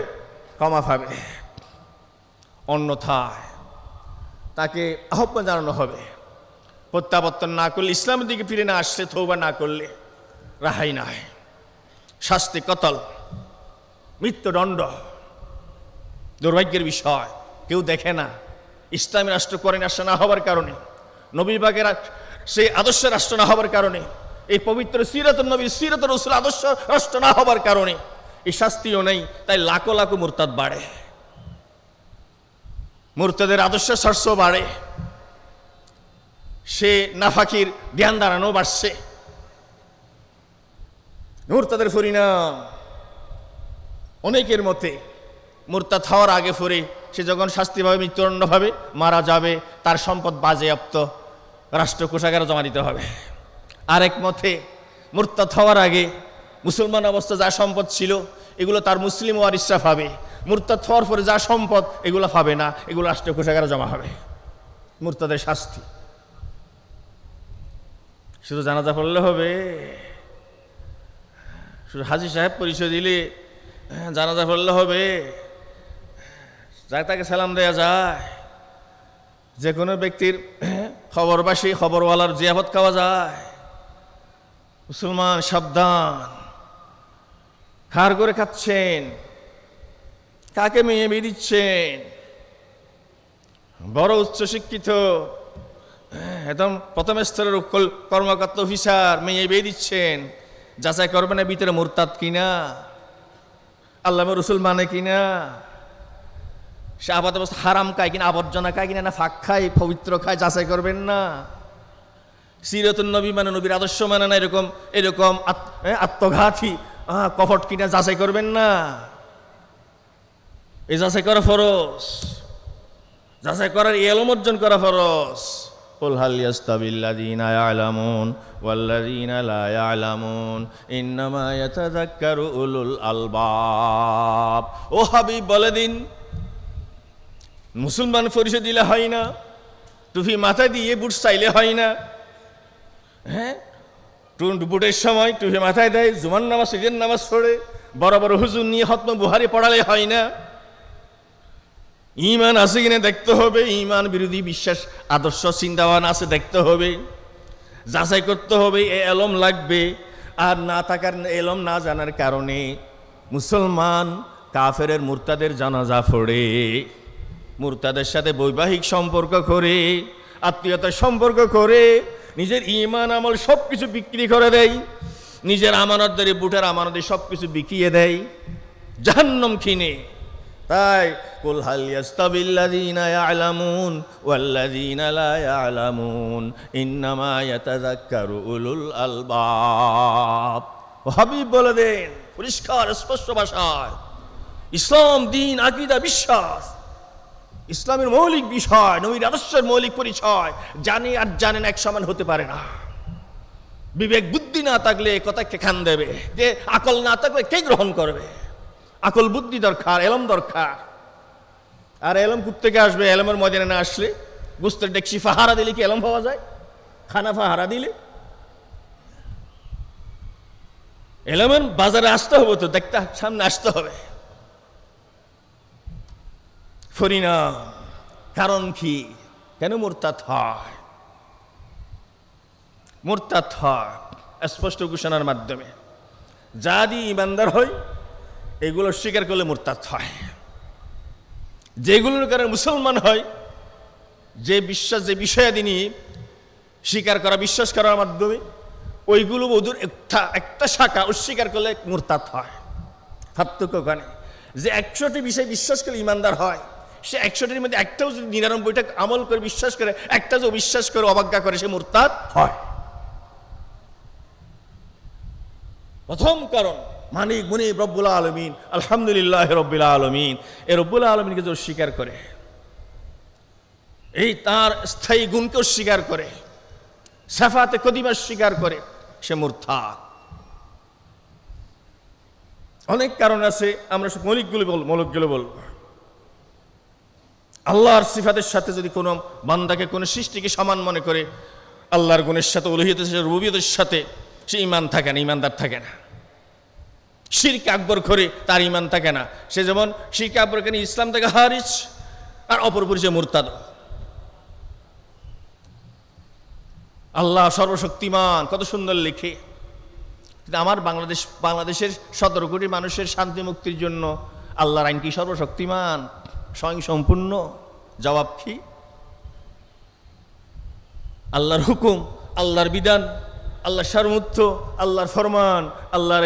ক্ষমা পাবে, অন্যথায় তাকে আহ্বান জানানো হবে। প্রত্যাবর্তন না করলে, ইসলামের দিকে ফিরে না আসলে, তওবা না করলে রাহাই নাই, শাস্তি কতল, মৃত্যুদণ্ড। দুর্ভাগ্যের বিষয়, কেউ দেখে না ইসলামী রাষ্ট্র করেন রাষ্ট্র না হওয়ার কারণে, নবী পাকের সেই আদর্শ রাষ্ট্র না হওয়ার কারণে, এই পবিত্র সিরাতুন নবী সিরাতুর রাসূল আদর্শ রাষ্ট্র না হওয়ার কারণে এই শাস্তিও নেই। তাই লাখো লাখো মুরতাদ বাড়ে, মুরতাদের আদর্শ সর্ষ বাড়ে, সে নাফাকির জ্ঞান দাঁড়ানো বাড়ছে। মুরতাদের পরিণাম অনেকের মতে মুরতাদ হওয়ার আগে পরে সে যখন শাস্তি পাবে, মৃত্যুদণ্ড পাবে, মারা যাবে, তার সম্পদ বাজেয়াপ্ত রাষ্ট্র কোষাগারে জমা দিতে হবে। আরেক মতে মুরতাদ হওয়ার আগে মুসলমান অবস্থা যা সম্পদ ছিল এগুলো তার মুসলিম ওয়ারিসরা পাবে, মুরতাদ হওয়ার পরে যা সম্পদ এগুলো পাবে না, এগুলো রাষ্ট্র কোষাগারে জমা হবে। মুরতাদের শাস্তি শুধু জানাজা পড়লে হবে, শুধু হাজী সাহেব পরিচয় দিলে জানাজা পড়লে হবে, যাই তাকে সালাম দেয়া যায়, যে কোনো ব্যক্তির খবরবাসী খবরওয়ালার জিয়াফত খাওয়া যায়। মুসলমান সাবধান, কার করে খাচ্ছেন, কাকে মেয়ে বিয়ে দিচ্ছেন? বড় উচ্চশিক্ষিত একদম প্রথম স্তরের কর্মকর্তা অফিসার মেয়ে বিয়ে দিচ্ছেন, যাচাই করবে না ভিতরে মুরতাদ কিনা, আল্লাহ রসুল মানে কিনা, সে আপাত অবস্থা হারাম খায় কিনা, আবর্জনা খায় কিনা, না ফাঁক খায়, পবিত্র খায়, যাচাই করবেন না। সিরাতুন নবী মানে, নবীর আদর্শ মানে না, এরকম আত্মঘাতী কপট কিনা যাচাই করবেন না। এই যাচাই করা ফরজ, যাচাই করার ইলম অর্জন করা ফরজ। কুল হাল ইয়াস্তাবিল্লাযীনা ইয়ালামুন ওয়াল্লাযীনা লা ইয়ালামুন ইন্নামা ইয়াতাযাক্কারু উলুল আলবাব। ও হাবিব বলে দিন, মুসলমান পরিচয় দিলে হয় না, টুপি মাথায় দিয়ে বুট চাইলে হয় না। হ্যাঁ, বুটের সময় টুপি মাথায় দেয়, জুমার নামাজ ঈদের নামাজ পড়ে, বড় বড় হুজুর নিয়ে খতম বুহারি পড়ালে হয় না। ঈমান আছে কিনা দেখতে হবে, ঈমান বিরোধী বিশ্বাস আদর্শ চিন্তাভাবনা আছে দেখতে হবে, যাচাই করতে হবে, এ এলম লাগবে। আর না থাকার এলম না জানার কারণে মুসলমান কাফেরের মুরতাদের জানাজা পড়ে, মুরতাদের সাথে বৈবাহিক সম্পর্ক করে, আত্মীয়তার সম্পর্ক করে, নিজের ঈমান আমল সব কিছু বিক্রি করে দেয়, নিজের আমানতদারি বুটের আমানতে সব কিছু বিকিয়ে দেয়, জাহান্নাম কিনে তাই কুল হাল ইয়াস্তাবিল্লাযীনা ইয়ালামুন ওয়াল্লাযীনা লা ইয়ালামুন ইন্নামা ইয়াতাযাক্কারু উলুল আলবাব। হাবিব বলে দেন পরিষ্কার স্পষ্ট ভাষায়, ইসলাম দিন, আকীদা, বিশ্বাস, ইসলামের মৌলিক বিষয়, নবীর আদর্শের মৌলিক পরিচয় জানে আর জানেন এক সমান হতে পারে না। বিবেক বুদ্ধি না থাকলে কথা কে খান দেবে, যে আকল না থাকলে কে গ্রহণ করবে? আকল বুদ্ধি দরকার, এলম দরকার। আর এলম কোত্থেকে আসবে? এলমের ময়দানে না আসলে গুস্তের ডেকসি ফাহারা দিলে কি এলম পাওয়া যায়? খানা ফাহারা দিলে এলমের বাজারে আসতে হবে, তো দেখতে সামনে আসতে হবে। পরিণাম কারণ কি? কেন মুরতাদ হয়? মুরতাদ হয় স্পষ্ট ঘোষণার মাধ্যমে। যা দিয়ে ইমানদার হয় এগুলো স্বীকার করলে মুরতাদ হয়। যেগুলোর কারণে মুসলমান হয়, যে বিশ্বাস, যে বিষয়াদি নিয়ে স্বীকার করা, বিশ্বাস করার মাধ্যমে ওইগুলো ওদের একটা শাখা অস্বীকার করলে মুরতাদ হয়। পার্থক্য ওখানে যে 100টি বিষয় বিশ্বাস করলে ইমানদার হয়, সে 100টির মধ্যে একটাও যদি 99টা আমল করে বিশ্বাস করে, একটা যে বিশ্বাস করে অবজ্ঞা করে, সে মুরতাদ হয়। প্রথম কারণ মালিক মুনিব রব্বুল আলামিন, আলহামদুলিল্লাহ রব্বিল আলামিন, এই রব্বুল আলামিনকে যে অস্বীকার করে, এই তার স্থায়ী গুণকে অস্বীকার করে, সাফাতে কদিমা স্বীকার করে, সে মুরতাদ। অনেক কারণ আছে, আমরা সব মৌলিকগুলো বলবো। আল্লাহর সিফাতের সাথে যদি কোনো বান্দাকে, কোনো সৃষ্টিকে সমান মনে করে, আল্লাহর গুণের সাথে, উলুহিয়তের সাথে, রুবুবিয়তের সাথে, সে ঈমান থাকে না, ঈমানদার থাকে না। শিরক আকবর করে তার ঈমান থাকে না। সে যেমন শিরক আকবর করে ইসলাম থেকে হারিজ, আর অপরপরি সে মুরতাদ। আল্লাহ সর্বশক্তিমান, কত সুন্দর লিখে। কিন্তু আমার বাংলাদেশের 17 কোটি মানুষের শান্তি মুক্তির জন্য আল্লাহর আইন কি সর্বশক্তিমান, স্বয়ং সম্পূর্ণ? জবাব কি? আল্লাহর হুকুম, আল্লাহর বিধান, আল্লাহর সার্বভৌমত্ব, আল্লাহর ফরমান, আল্লাহর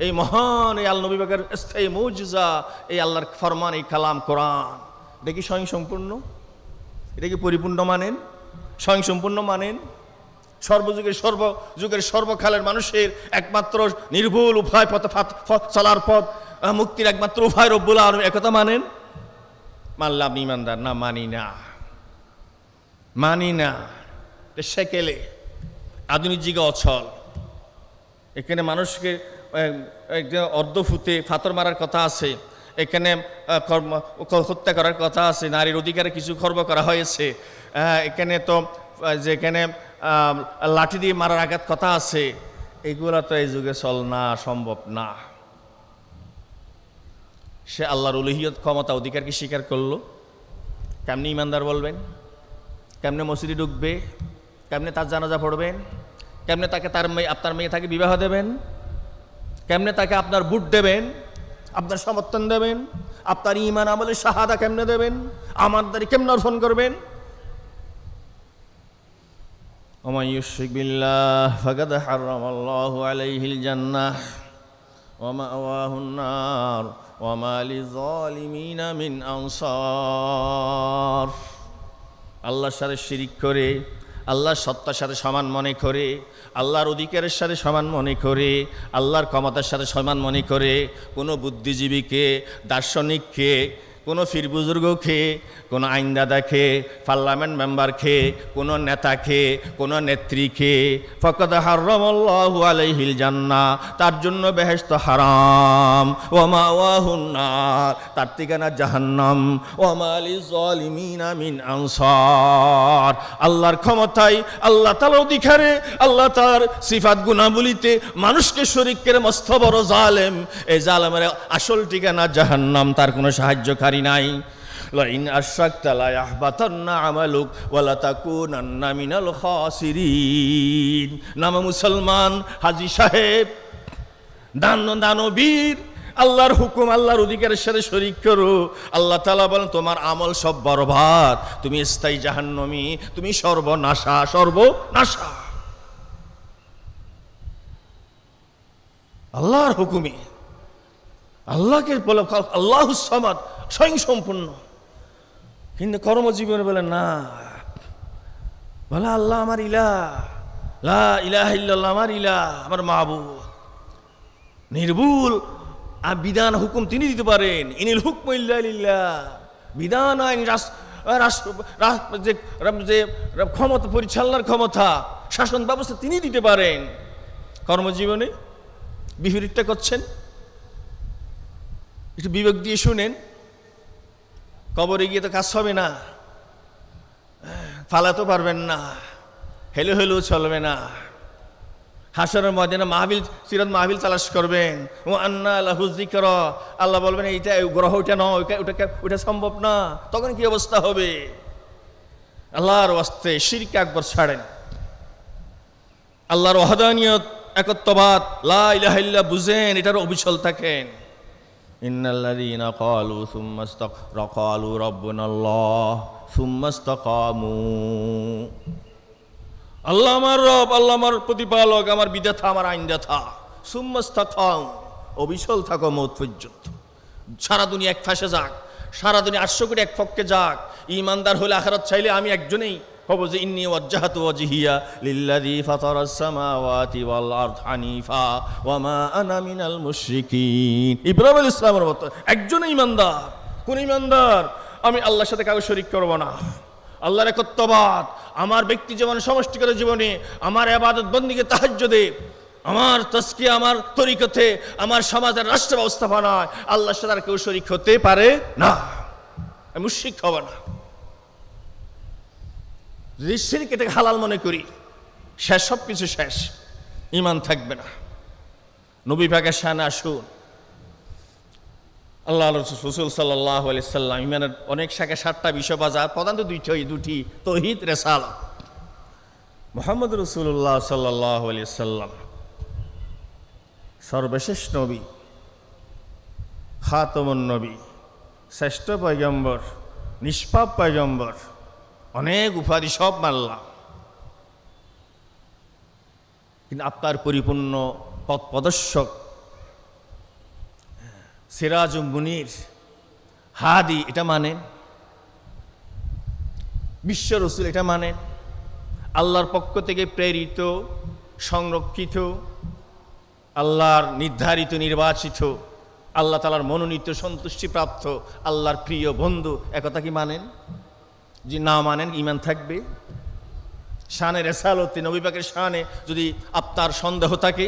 এই মহান এই আল নবী পাকের স্থায়ী মুজিজা, এই আল্লাহর ফরমান, এই কালাম কোরআন, এটা কি স্বয়ং সম্পূর্ণ? এটা কি পরিপূর্ণ মানেন? স্বয়ং সম্পূর্ণ মানেন? সর্বযুগের সর্বকালের মানুষের একমাত্র নির্ভুল উভয় পথ চলার পথ, মুক্তির একমাত্র উভয় রব্বুল আলামিন, একথা মানেন? মানলে আপনি ইমানদার। না, মানি না। সেকেলে আধুনিক যুগে অচল। এখানে মানুষকে অর্ধফুতে ফাতর মারার কথা আছে, এখানে হত্যা করার কথা আছে, নারীর অধিকারে কিছু খর্ব করা হয়েছে, এখানে তো যেখানে লাঠি দিয়ে মারার আঘাত কথা আছে। এগুলো তো এই যুগে চল না, সম্ভব না। সে আল্লাহর উলুহিয়ত, ক্ষমতা, অধিকারকে স্বীকার করলো। কেমনি ইমানদার বলবেন? কেমনে মসজিদে ঢুকবে? কেমনে তার জানাজা পড়বেন? কেমনে তাকে আপনার মেয়ে তাকে বিবাহ দেবেন? কেমনে তাকে আপনার বুট দেবেন, আপনার সমর্থন দেবেন? আপনার ঈমান আমলে শাহাদা কেমনে দেবেন? আমানদারি কেমনে অর্পণ করবেন? ওমান ইউশরিক বিল্লাহ ফাকাদ হারামাল্লাহু আলাইহিল জান্নাহ ওয়া মাওয়াহুন নার ওয়া মা লিযালিমিনা মিন আনসার। আল্লাহর সাথে শিরিক করে, আল্লাহর সত্তার সাথে সমান মনে করে, আল্লাহর অধিকারের সাথে সমান মনে করে, আল্লাহর ক্ষমতার সাথে সমান মনে করে কোনো বুদ্ধিজীবীকে, দার্শনিককে, কোনো ফির বুজুর্গকে, কোনো আইনদাদাকে, পার্লামেন্ট মেম্বারকে, কোনো নেতাকে, কোনো নেত্রীকে ফাকাদ হারামাল্লাহু আলাইহিল জান্নাহ, তার জন্য বেহেশত হারাম, ওয়া মাওয়াহুন নার, তার ঠিকানা জাহান্নাম, ওয়া মা লিযালিমিনা মিন আনসার। আল্লাহর ক্ষমতায়, আল্লাহ তাআলার অধিকারে, আল্লাহ তার সিফাত গুণাবলীতে মানুষকে শরীক করে মস্ত বড় জালেম, এই জালেমের আসল ঠিকানা জাহান্নাম, তার কোনো সাহায্যকারী নাই। লাইন আশরাকতা লা ইয়াহবাতান্না আমালুক ওয়া লা তাকুনান্না মিনাল খাসিরিন। নামে মুসলমান, হাজী সাহেব, দানবীর, আল্লাহর হুকুম, আল্লাহর অধিকারের সাথে শরীক করো, আল্লাহ তাআলা বলেন তোমার আমল সব বরবাদ, তুমি স্থায়ী জাহান্নামী, তুমি সর্বনাশা। আল্লাহর হুকুমে, আল্লাহকে বলে আল্লাহুস সামাদ, স্বয়ংসম্পূর্ণ। কিন্তু কর্মজীবনে বলে না, বলে আল্লাহ আমার ইলাহ, লা ইলাহা ইল্লাল্লাহ আমার ইলাহ, আমার মাবুদ নির্ভুল। আর বিধান হুকুম তিনি দিতে পারেন, ইনিল হুকমু ইল্লা লিল্লাহ। বিধান আইন যে ক্ষমতা, পরিচালনার ক্ষমতা, শাসন ব্যবস্থা তিনি দিতে পারেন। কর্মজীবনে বিপরীতটা করছেন। একটু বিবেক দিয়ে শুনেন, কবরে গিয়ে তো কাজ হবে না, ফালাতে পারবেন না, হেলে হেলেও চলবে না। হাসরের ময়দানে মাহফিল, সিরাত মাহফিল তালাশ করবেন, ও আন্না লাহু যিকর, আল্লাহ বলবেন এইটা গ্রহ, ওইটা নয়, ওইটা সম্ভব না। তখন কি অবস্থা হবে? আল্লাহর ওয়াস্তে শিরক আকবার ছাড়েন, আল্লাহর ওয়াহদানিয়ত, একত্ববাদ, লা ইলাহা ইল্লাল্লাহ বুঝেন, এটার অবিচল থাকেন। ইন্নাল্লাযীনা ক্বালু সুম্মা ইসতাকামু রাব্বুনাল্লাহ সুম্মা ইসতাকামু, আল্লাহ আমার রব, আল্লাহ আমার প্রতিপালক, আমার বিধাতা, আমার আইনদাতা, সুম্মা ইসতাকামু, অবিচল থাকো মওত পর্যন্ত। সারা দুনিয়া এক ফাঁসে যাক, সারা দুনিয়া 800 কোটি এক পক্ষে যাক, ঈমানদার হলে আখিরাত চাইলে আমি একজনেই হব যে ইন্নী ওয়াজ্জাহাতু ওয়াজহিয়া লিল্লাযী ফাতারাস সামাওয়াতি ওয়াল আরদ হানিফা ওয়া মা আনা মিনাল মুশরিকিন। ইব্রাহিম আলাইহিস সালামের মতো একজনই ঈমানদার। কোন ঈমানদার? আমি আল্লাহর সাথে কাউকে শরীক করব না। আল্লাহর একত্ববাদ আমার ব্যক্তি জীবনে, সমষ্টিগত জীবনে, আমার ইবাদত বন্দেগী, তাহাজ্জুদে, আমার তাজকিয়া, আমার তরিকতে, আমার সমাজের রাষ্ট্র ব্যবস্থাপনায় আল্লাহর সাথে আর কেউ শরীক হতে পারে না। আমি মুশরিক হব না। যদি শিরক এটাকে হালাল মনে করি, শেষ, সব কিছু শেষ, ঈমান থাকবে না। নবী পাকের শানে আসুন। আল্লাহ রাসূল সাল্লাল্লাহু আলাইহি সাল্লাম ঈমানের অনেক শাখা, 7টা বিষয় বাজার, প্রধানত দুটি, তাওহীদ, রিসালাত। মুহাম্মদ রাসূলুল্লাহ সাল্লাল্লাহু আলাইহি সাল্লাম সর্বশেষ নবী, খাতামুন নবী, শ্রেষ্ঠ পয়গম্বর, নিষ্পাপ পয়গম্বর, অনেক উপাধি সব মানলাম, কিন্তু আপনার পরিপূর্ণ পথ প্রদর্শক, সিরাজুম মুনির, হাদি, এটা মানেন? বিশ্ব রসুল, এটা মানেন? আল্লাহর পক্ষ থেকে প্রেরিত, সংরক্ষিত, আল্লাহর নির্ধারিত, নির্বাচিত, আল্লাহ তাআলার মনোনীত, সন্তুষ্টিপ্রাপ্ত, আল্লাহর প্রিয় বন্ধু, একথা কি মানেন? যে না মানেন, ঈমান থাকবে? শানে রিসালাতে, নবী পাকের শানে যদি আপনার সন্দেহ থাকে,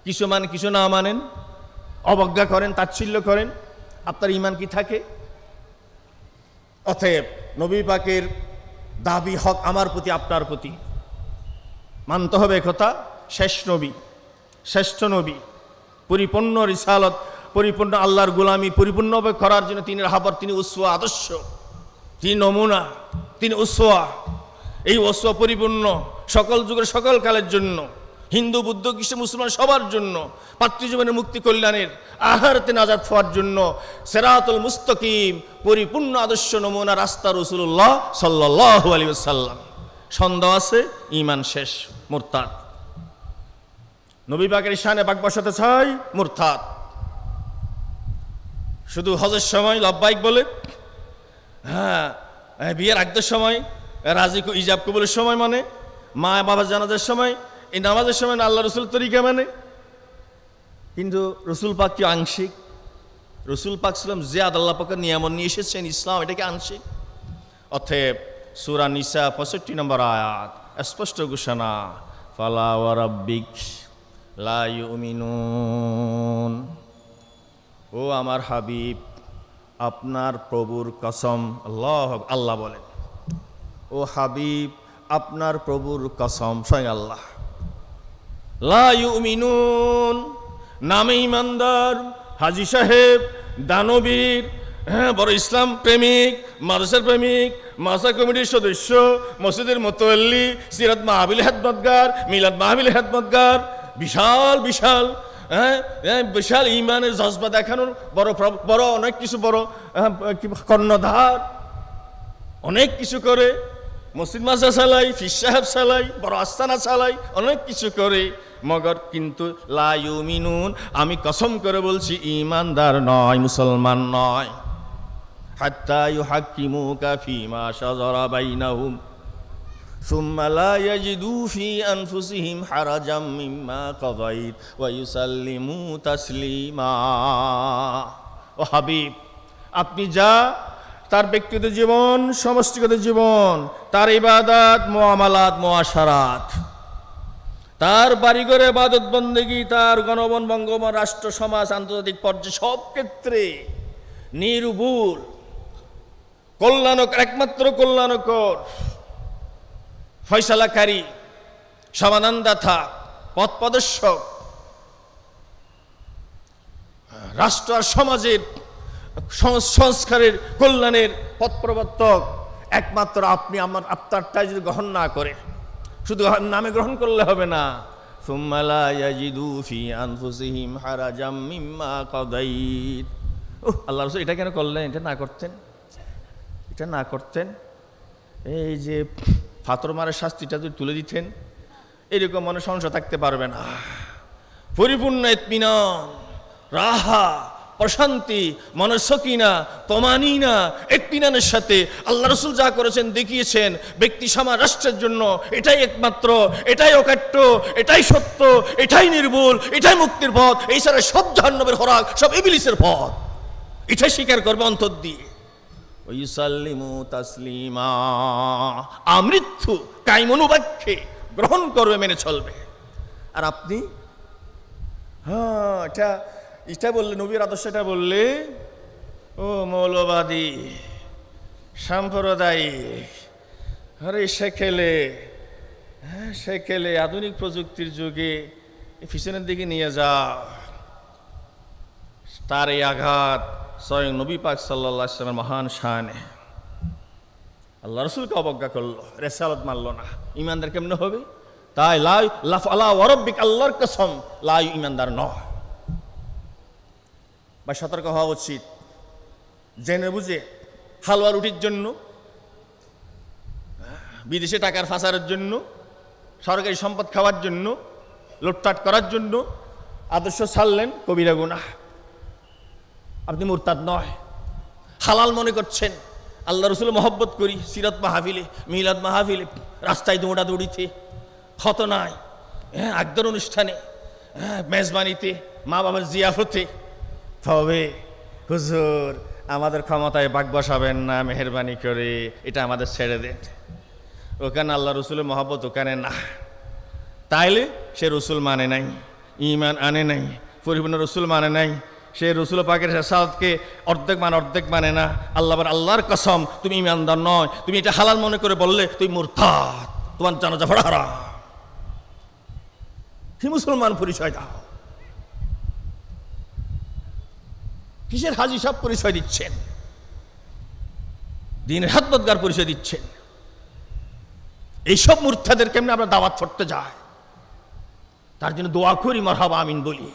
কিছু মানেন কিছু না মানেন, অবজ্ঞা করেন, তাচ্ছিল্য করেন, আপনার ঈমান কি থাকে? অতএব নবী পাকের দাবি হক আমার প্রতি, আপনার প্রতি, মানতে হবে একথা। শেষ নবী, শ্রেষ্ঠ নবী, পরিপূর্ণ রিসালাত, পরিপূর্ণ আল্লাহর গোলামি পরিপূর্ণভাবে করার জন্য তিনি রাহবার, তিনি উসওয়া, আদর্শ, তিনি নমুনা, তিনি উসওয়া। এই উসওয়া পরিপূর্ণ সকল যুগের সকল কালের জন্য, হিন্দু, বুদ্ধ, খ্রিস্টান, মুসলমান সবার জন্য, পাতৃজীবনের মুক্তি কল্যাণের, আহারতে নাজাত পাওয়ার জন্য সিরাতুল মুস্তাকিম, পরিপূর্ণ আদর্শ, নমুনা, রাস্তা রাসূলুল্লাহ সাল্লাল্লাহু আলাইহি ওয়াসাল্লাম। সন্দেহ আছে, ঈমান শেষ, মুরতাদ। নবী পাকের শানে বাগ বসাতে চাই, মুরতাদ। শুধু হজের সময় লব্বাইক বলে, হ্যাঁ, বিয়ের আগদের সময় রাজি ইজাব কবুলের সময় মানে, মা বাবা জানাজার সময়, এই নামাজের সময় আল্লাহ রসুল তরিকা মানে, কিন্তু রসুল পাক কি আংশিক? রসুল পাক সাল্লাম জিয়াদ আল্লাহ পাকের নিয়ামত নিয়ে এসেছেন, ইসলাম এটাকে আংশিক। অতএব সূরা নিসা 65 নম্বর আয়াত স্পষ্ট ঘোষণা, ফালা ওয়া রাব্বিক লা ইউমিনুন, ও আমার হাবিব, আপনার প্রভুর কসম, আল্লাহ বলেন, ও হাবিব, আপনার প্রভুর কসম, স্বয়ং আল্লাহ, লা ইউমিনুন, নামে ইমানদার, হাজী সাহেব, দানবীর, হ্যাঁ, বড় ইসলাম প্রেমিক, মাদ্রাসার প্রেমিক, মাদ্রাসা কমিটির সদস্য, মসজিদের মুতাওয়াল্লি, সিরাত মাহফিল হেদমতগার, মিলাদ মাহফিল হেদমতগার, বিশাল বিশাল, হ্যাঁ, বিশাল ইমানের জজবা দেখানোর বড় অনেক কিছু, বড় কর্ণধার, অনেক কিছু করে, মসজিদ মাদ্রাসা চালাই, ফির সাহেব চালাই, বড় আস্তানা চালাই, অনেক কিছু করে, মগর কিন্তু লা ইউমিনুন, আমি কসম করে বলছি, ঈমানদার নয়, মুসলমান নয়। হাত্তা ইউহাক্কিমুকা ফীমা শাজারা বাইনাহুম ثم لا يجدوا في أنفسهم حرجا مما قضيت ويسلموا تسليما ও হাবিব, আপনি যা তার ব্যক্তিগত জীবন, সমষ্টিগত জীবন, তার ইবাদত, মুআমালাত, মুআশারাত, তার বাড়িঘরে ইবাদত বন্দেগী, তার গণবন বঙ্গবন রাষ্ট্র সমাজ আন্তর্জাতিক পর্যায়ে সব ক্ষেত্রে নির্ভুল কল্যাণকর, একমাত্র কল্যাণকর ফয়সালাকারী, সমাধানদাতা, পথ প্রদর্শক, রাষ্ট্র আর সমাজের সংস্কারের কল্যাণের পথ প্রবর্তক একমাত্র আপনি। আপনারটাই যদি গ্রহণ না করে, শুধু নামে গ্রহণ করলে হবে না। সুম্মা লা ইয়াজিদু ফি আনফুসিহিম হারাজাম মিম্মা কাদাইত। আল্লাহ রাসূল এটা কেন করলেন? এটা না করতেন এই যে ফাতর মারের শাস্তিটা যদি তুলে দিতেন, এরকম মনে সংশয় থাকতে পারবে না। পরিপূর্ণ ইতমিনান, রাহা, প্রশান্তি, মনের সকিনা, তমানিনা, ইতমিনানের সাথে আল্লাহ রাসূল যা করেছেন, দেখিয়েছেন, ব্যক্তি সমাজ রাষ্ট্রের জন্য এটাই একমাত্র, এটাই অকাট্য, এটাই সত্য, এটাই নির্ভুল, এটাই মুক্তির পথ, এই ছাড়া সব জাহান্নামের খোরাক, সব ইবলিসের পথ, এটাই স্বীকার করবে অন্তর দিয়ে। ওয়াইসাল্লিমু তাসলিমা, আমৃত্যু কায়মনুবাক্যে গ্রহণ করবে, মেনে চলবে। আর আপনি এটা বললে, নবীর আদর্শটা বললে, ও মৌলবাদী, সাম্প্রদায়িক, আরে সেকেলে আধুনিক প্রযুক্তির যুগে পিছনের দিকে নিয়ে যাও। তার এই আঘাত স্বয়ং নবী পাক সাল্লাল্লাহু আলাইহি ওয়াসাল্লামের মহান শানে। আল্লাহ রাসূলকে অবজ্ঞা করলো, রিসালাত মানলো না, ঈমানদার কেমনে হবে? তাই আল্লাহ ওয়া রাব্বিক, আল্লাহর কসম, লা ঈমানদার নয়। বা সতর্ক হওয়া উচিত, জেনে বুঝে হালুয়া রুটির জন্য, বিদেশে টাকার ফাঁসারের জন্য, সরকারি সম্পদ খাওয়ার জন্য, লুটপাট করার জন্য আদর্শ ছাড়লেন, কবিরা গুনাহ। আপনি মুরতাদ নয়, হালাল মনে করছেন। আল্লাহ রাসূল মহব্বত করি, সিরাত মাহফিলে, মিলাদ মাহফিলে, রাস্তায় দৌড়াদৌড়িতে, খতনায়, আকদর অনুষ্ঠানে, মেজবানিতে, মা বাবার জিয়াফতে। তবে হুজুর, আমাদের ক্ষমতায় বাগ বসাবেন না, মেহেরবানি করে এটা আমাদের ছেড়ে দেন। ওখানে আল্লাহ রসুলের মহব্বত, ওখানে না। তাইলে সে রসুল মানে নাই, ঈমান আনে নাই, পরিপূর্ণ রসুল মানে নাই। সে রসুল পাকের রিসালাতকে অর্ধেক মানে না। আল্লাহর কসম, তুমি ঈমানদার নয়। তুমি এটা হালাল মনে করে বললে তুমি মুরতাদ, তোমার জানাজা পড়া হারাম। কি মুসলমান পরিচয় দাও? কিসের হাজি সাহেব পরিচয় দিচ্ছেন? দ্বীনের হাতবদগার পরিচয় দিচ্ছেন। এইসব মুরতাদের কেমনে আমরা দাওয়াত করতে যাই? তার জন্য দোয়া করি, মারহাবা আমিন বলি।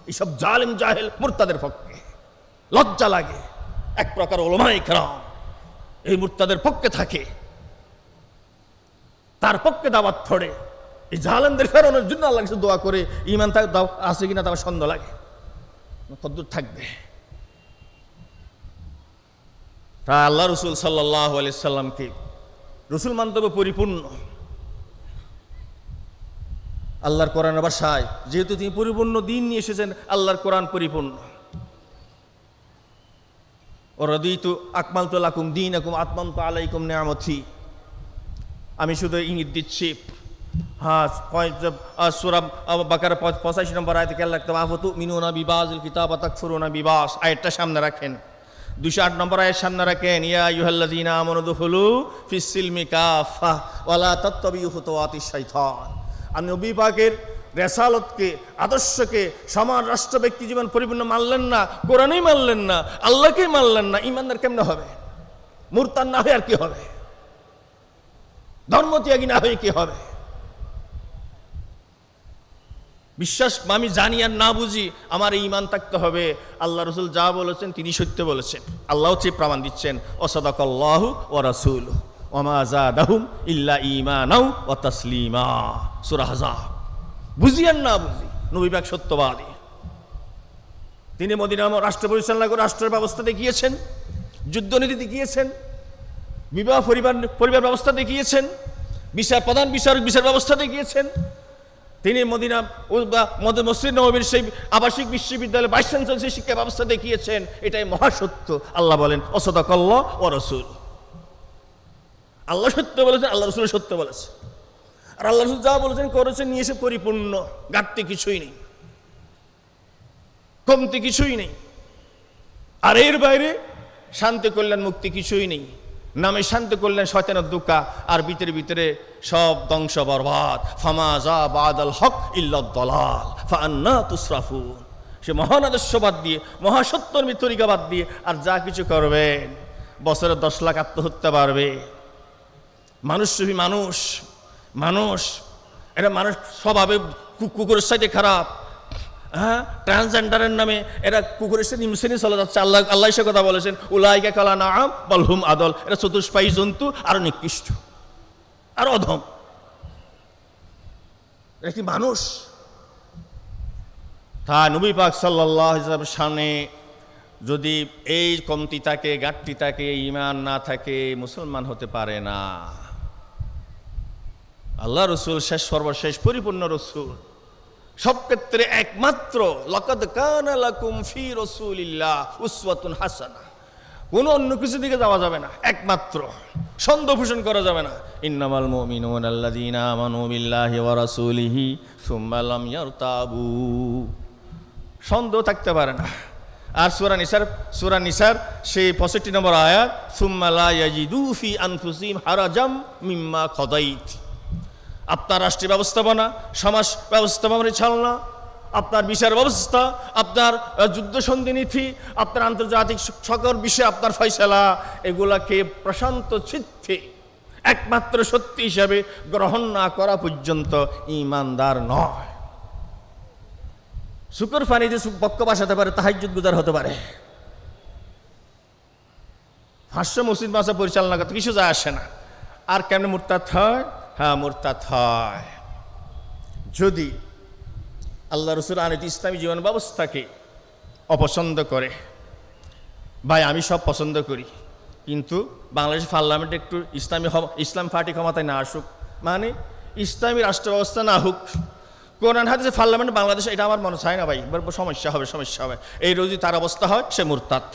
এইসব জালেম জাহেল মুরতাদের পক্ষে লজ্জা লাগে। এক প্রকার উলামায়ে কেরাম এই মুরতাদের পক্ষে থাকে, তার পক্ষে দাওয়াত ছড়ে। এই জালেমদের ফেরানোর জন্য আল্লাহর কাছে দোয়া করে, ঈমান আছে কিনা তার সন্দেহ লাগে, কদ্দুর থাকবে। তাই আল্লাহ রসুল সাল্লাল্লাহু আলাইহি সাল্লামকে রসুল মানতে হবে পরিপূর্ণ। আল্লাহর কোরআনের ভাষায়, যেহেতু তিনি পরিপূর্ণ দিন নিয়ে এসেছেন, আল্লাহর কোরআন পরিপূর্ণ। ওয়ারাদিতু আকমালতু লাকুম দীনাকুম আতমামতু আলাইকুম নিআমতি। আমি শুধু ইঙ্গিত দিচ্ছি, সূরা বাকারা 85 নম্বর আয়াতে খেয়াল রাখতে হবে। আফাতুমিনুনা বিবাযিল কিতাব ওয়া তাকফুরুনা বিবাস। আয়াতটা সামনে রাখেন। 208 নম্বর আয়াত সামনে রাখেন। ইয়া আইয়ুহাল্লাযীনা আমানু দুখুলু ফিস-সিলমি কাফা ওয়া লা তাত্তাবিউ খুতুওয়াতিশ শাইতান। আমি নবী পাকের রিসালাতকে, আদর্শকে, সমাজ রাষ্ট্র ব্যক্তি জীবন পরিপূর্ণ মানলেন না, কোরআনই মানলেন না, আল্লাহকেই মানলেন না, ঈমানদার কেমনে হবে? মুরতাদ না হয়ে আর কি হবে? ধর্মত্যাগী না হয়ে কি হবে? বিশ্বাস আমি জানি আর না বুঝি, আমার ঈমান থাকতে হবে। আল্লাহ রাসূল যা বলেছেন তিনি সত্য বলেছেন, আল্লাহ হচ্ছে প্রমাণ দিচ্ছেন। ওয়াসাদাকাল্লাহু ওয়া রাসূলুহু ওয়া মা যাদাহুম ইল্লা ঈমানাও ওয়া তাসলিমা। সূরা আহজাব। বুঝি আর না বুঝি, নবী পাক সত্যবাদী। তিনি মদিনা রাষ্ট্র পরিচালনা করে রাষ্ট্রের ব্যবস্থা দেখিয়েছেন, যুদ্ধনীতি দেখিয়েছেন, বিবাহ পরিবার ব্যবস্থা দেখিয়েছেন, প্রধান বিচার ব্যবস্থা দেখিয়েছেন। তিনি মদিনা মসজিদ নববীর সেই আবাসিক বিশ্ববিদ্যালয়ে ভাইস চ্যান্সেলর সেই শিক্ষা ব্যবস্থা দেখিয়েছেন। এটাই মহাসত্য। আল্লাহ বলেন ওয়াসাদাকাল্লাহ ওয়া রাসূল, আল্লাহ সত্য বলেছেন, আল্লাহ রাসূল সত্য বলেছেন। আর আল্লাহ রাসূল যা বলেছেন করেছেন, নিয়ে এসে পরিপূর্ণ, ঘাটতি কিছুই নেই, কমতি কিছুই নেই। আর এর বাইরে শান্তি কল্যাণ মুক্তি কিছুই নেই। নামে শান্তি কল্যাণ শয়তানের দুকা, আর ভিতরে সব ধ্বংস বরবাদ। ফামা যা বাদাল হক ইল্লা দালাল ফাআন্না তুসরাফুন। সে মহান আদর্শবাদ দিয়ে, মহাসত্যর তরিকাবাদ দিয়ে আর যা কিছু করবেন, বছরে 10 লাখ আত্মহত্যা বাড়বে। মানুষ এটা মানুষ স্বভাবে কুকুরের সাথে খারাপ। হ্যাঁ, ট্রান্সজেন্ডারের নামে এরা কুকুরের সাথে নিমসেনি চলে যাচ্ছে। আল্লাহ সে কথা বলেছেন, উলাইকা কালা নাআম বাল হুম আদল। এরা চতুষ্পায়ী জন্তু, আরো নিকৃষ্ট, আর অধম। এরা কি মানুষ? তা নবী পাক সাল্লাল্লাহু আলাইহি ওয়াসাল্লামের সামনে যদি এই কমতি থাকে, ঘাটতি থাকে, ঈমান না থাকে, মুসলমান হতে পারে না। আল্লাহ রসুল সর্বশেষ পরিপূর্ণ রসুল, সব ক্ষেত্রে একমাত্র। লাকাদ কানা লাকুম ফি রাসূলিল্লাহ উসওয়াতুন হাসানাহ। কোনো অন্য কিছু দিকে যাওয়া যাবে না, একমাত্র। সন্দেহ পোষণ করা যাবে না। ইন্নামাল মুমিনুনা আল্লাযীনা আমানু বিল্লাহি ওয়া রাসূলিহি সুম্মা লাম ইয়ারতাবু। সন্দেহ থাকতে পারে না। আর সূরা নিসার সেই 65 নম্বর আয়াত, সুম্মা লা ইয়াজিদু ফি আনফুসিহিম হারাজাম মিম্মা কাদাইত। আপনার রাষ্ট্রীয় ব্যবস্থাপনা, সমাজ ব্যবস্থাপনা পরিচালনা, আপনার বিচার ব্যবস্থা, আপনার যুদ্ধ সন্ধি নীতি, আপনার আন্তর্জাতিক সকল বিষয়ে আপনার ফয়সালা, এগুলাকে প্রশান্ত চিত্তে একমাত্র সত্যি হিসাবে গ্রহণ না করা পর্যন্ত ঈমানদার নয়। শুকর ফানিতে বক্ক বাসাতে পারে, তাহাজ্জুদ গুজার হতে পারে, হাস্য মসজিদ মাসা পরিচালনা করতে কিছু যায় আসে না। আর কেমনে মুরতাদ হয়? হ্যাঁ, মুরতাদ হয় যদি আল্লাহ রসুল আনিত ইসলামী জীবন ব্যবস্থাকে অপছন্দ করে। ভাই, আমি সব পছন্দ করি, কিন্তু বাংলাদেশ পার্লামেন্টে একটু ইসলাম পার্টি ক্ষমতায় না আসুক, মানে ইসলামী রাষ্ট্র ব্যবস্থা না হোক, কোরআন হাদিসে পার্লামেন্ট বাংলাদেশে, এটা আমার মনে চায় না ভাই। সমস্যা হবে। এই রোজি তার অবস্থা হয়, সে মুরতাদ।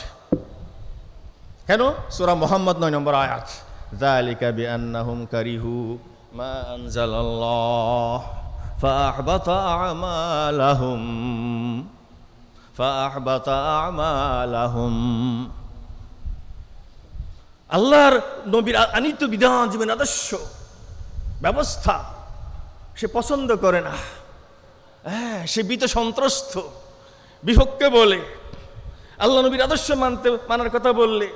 কেন? সূরা মুহাম্মদ 9 নম্বর আয়াত, যালিকা বিআন্নাহুম কারিহু মা আনজালাল্লাহ ফাআহবাতা আমালাহুম। আল্লাহর নবীর আনিত বিধান, জীবন আদর্শ ব্যবস্থা সে পছন্দ করে না। হ্যাঁ, সে ভীত সন্ত্রস্ত, বিপক্ষে বলে। আল্লাহ নবীর আদর্শ মানার কথা বললে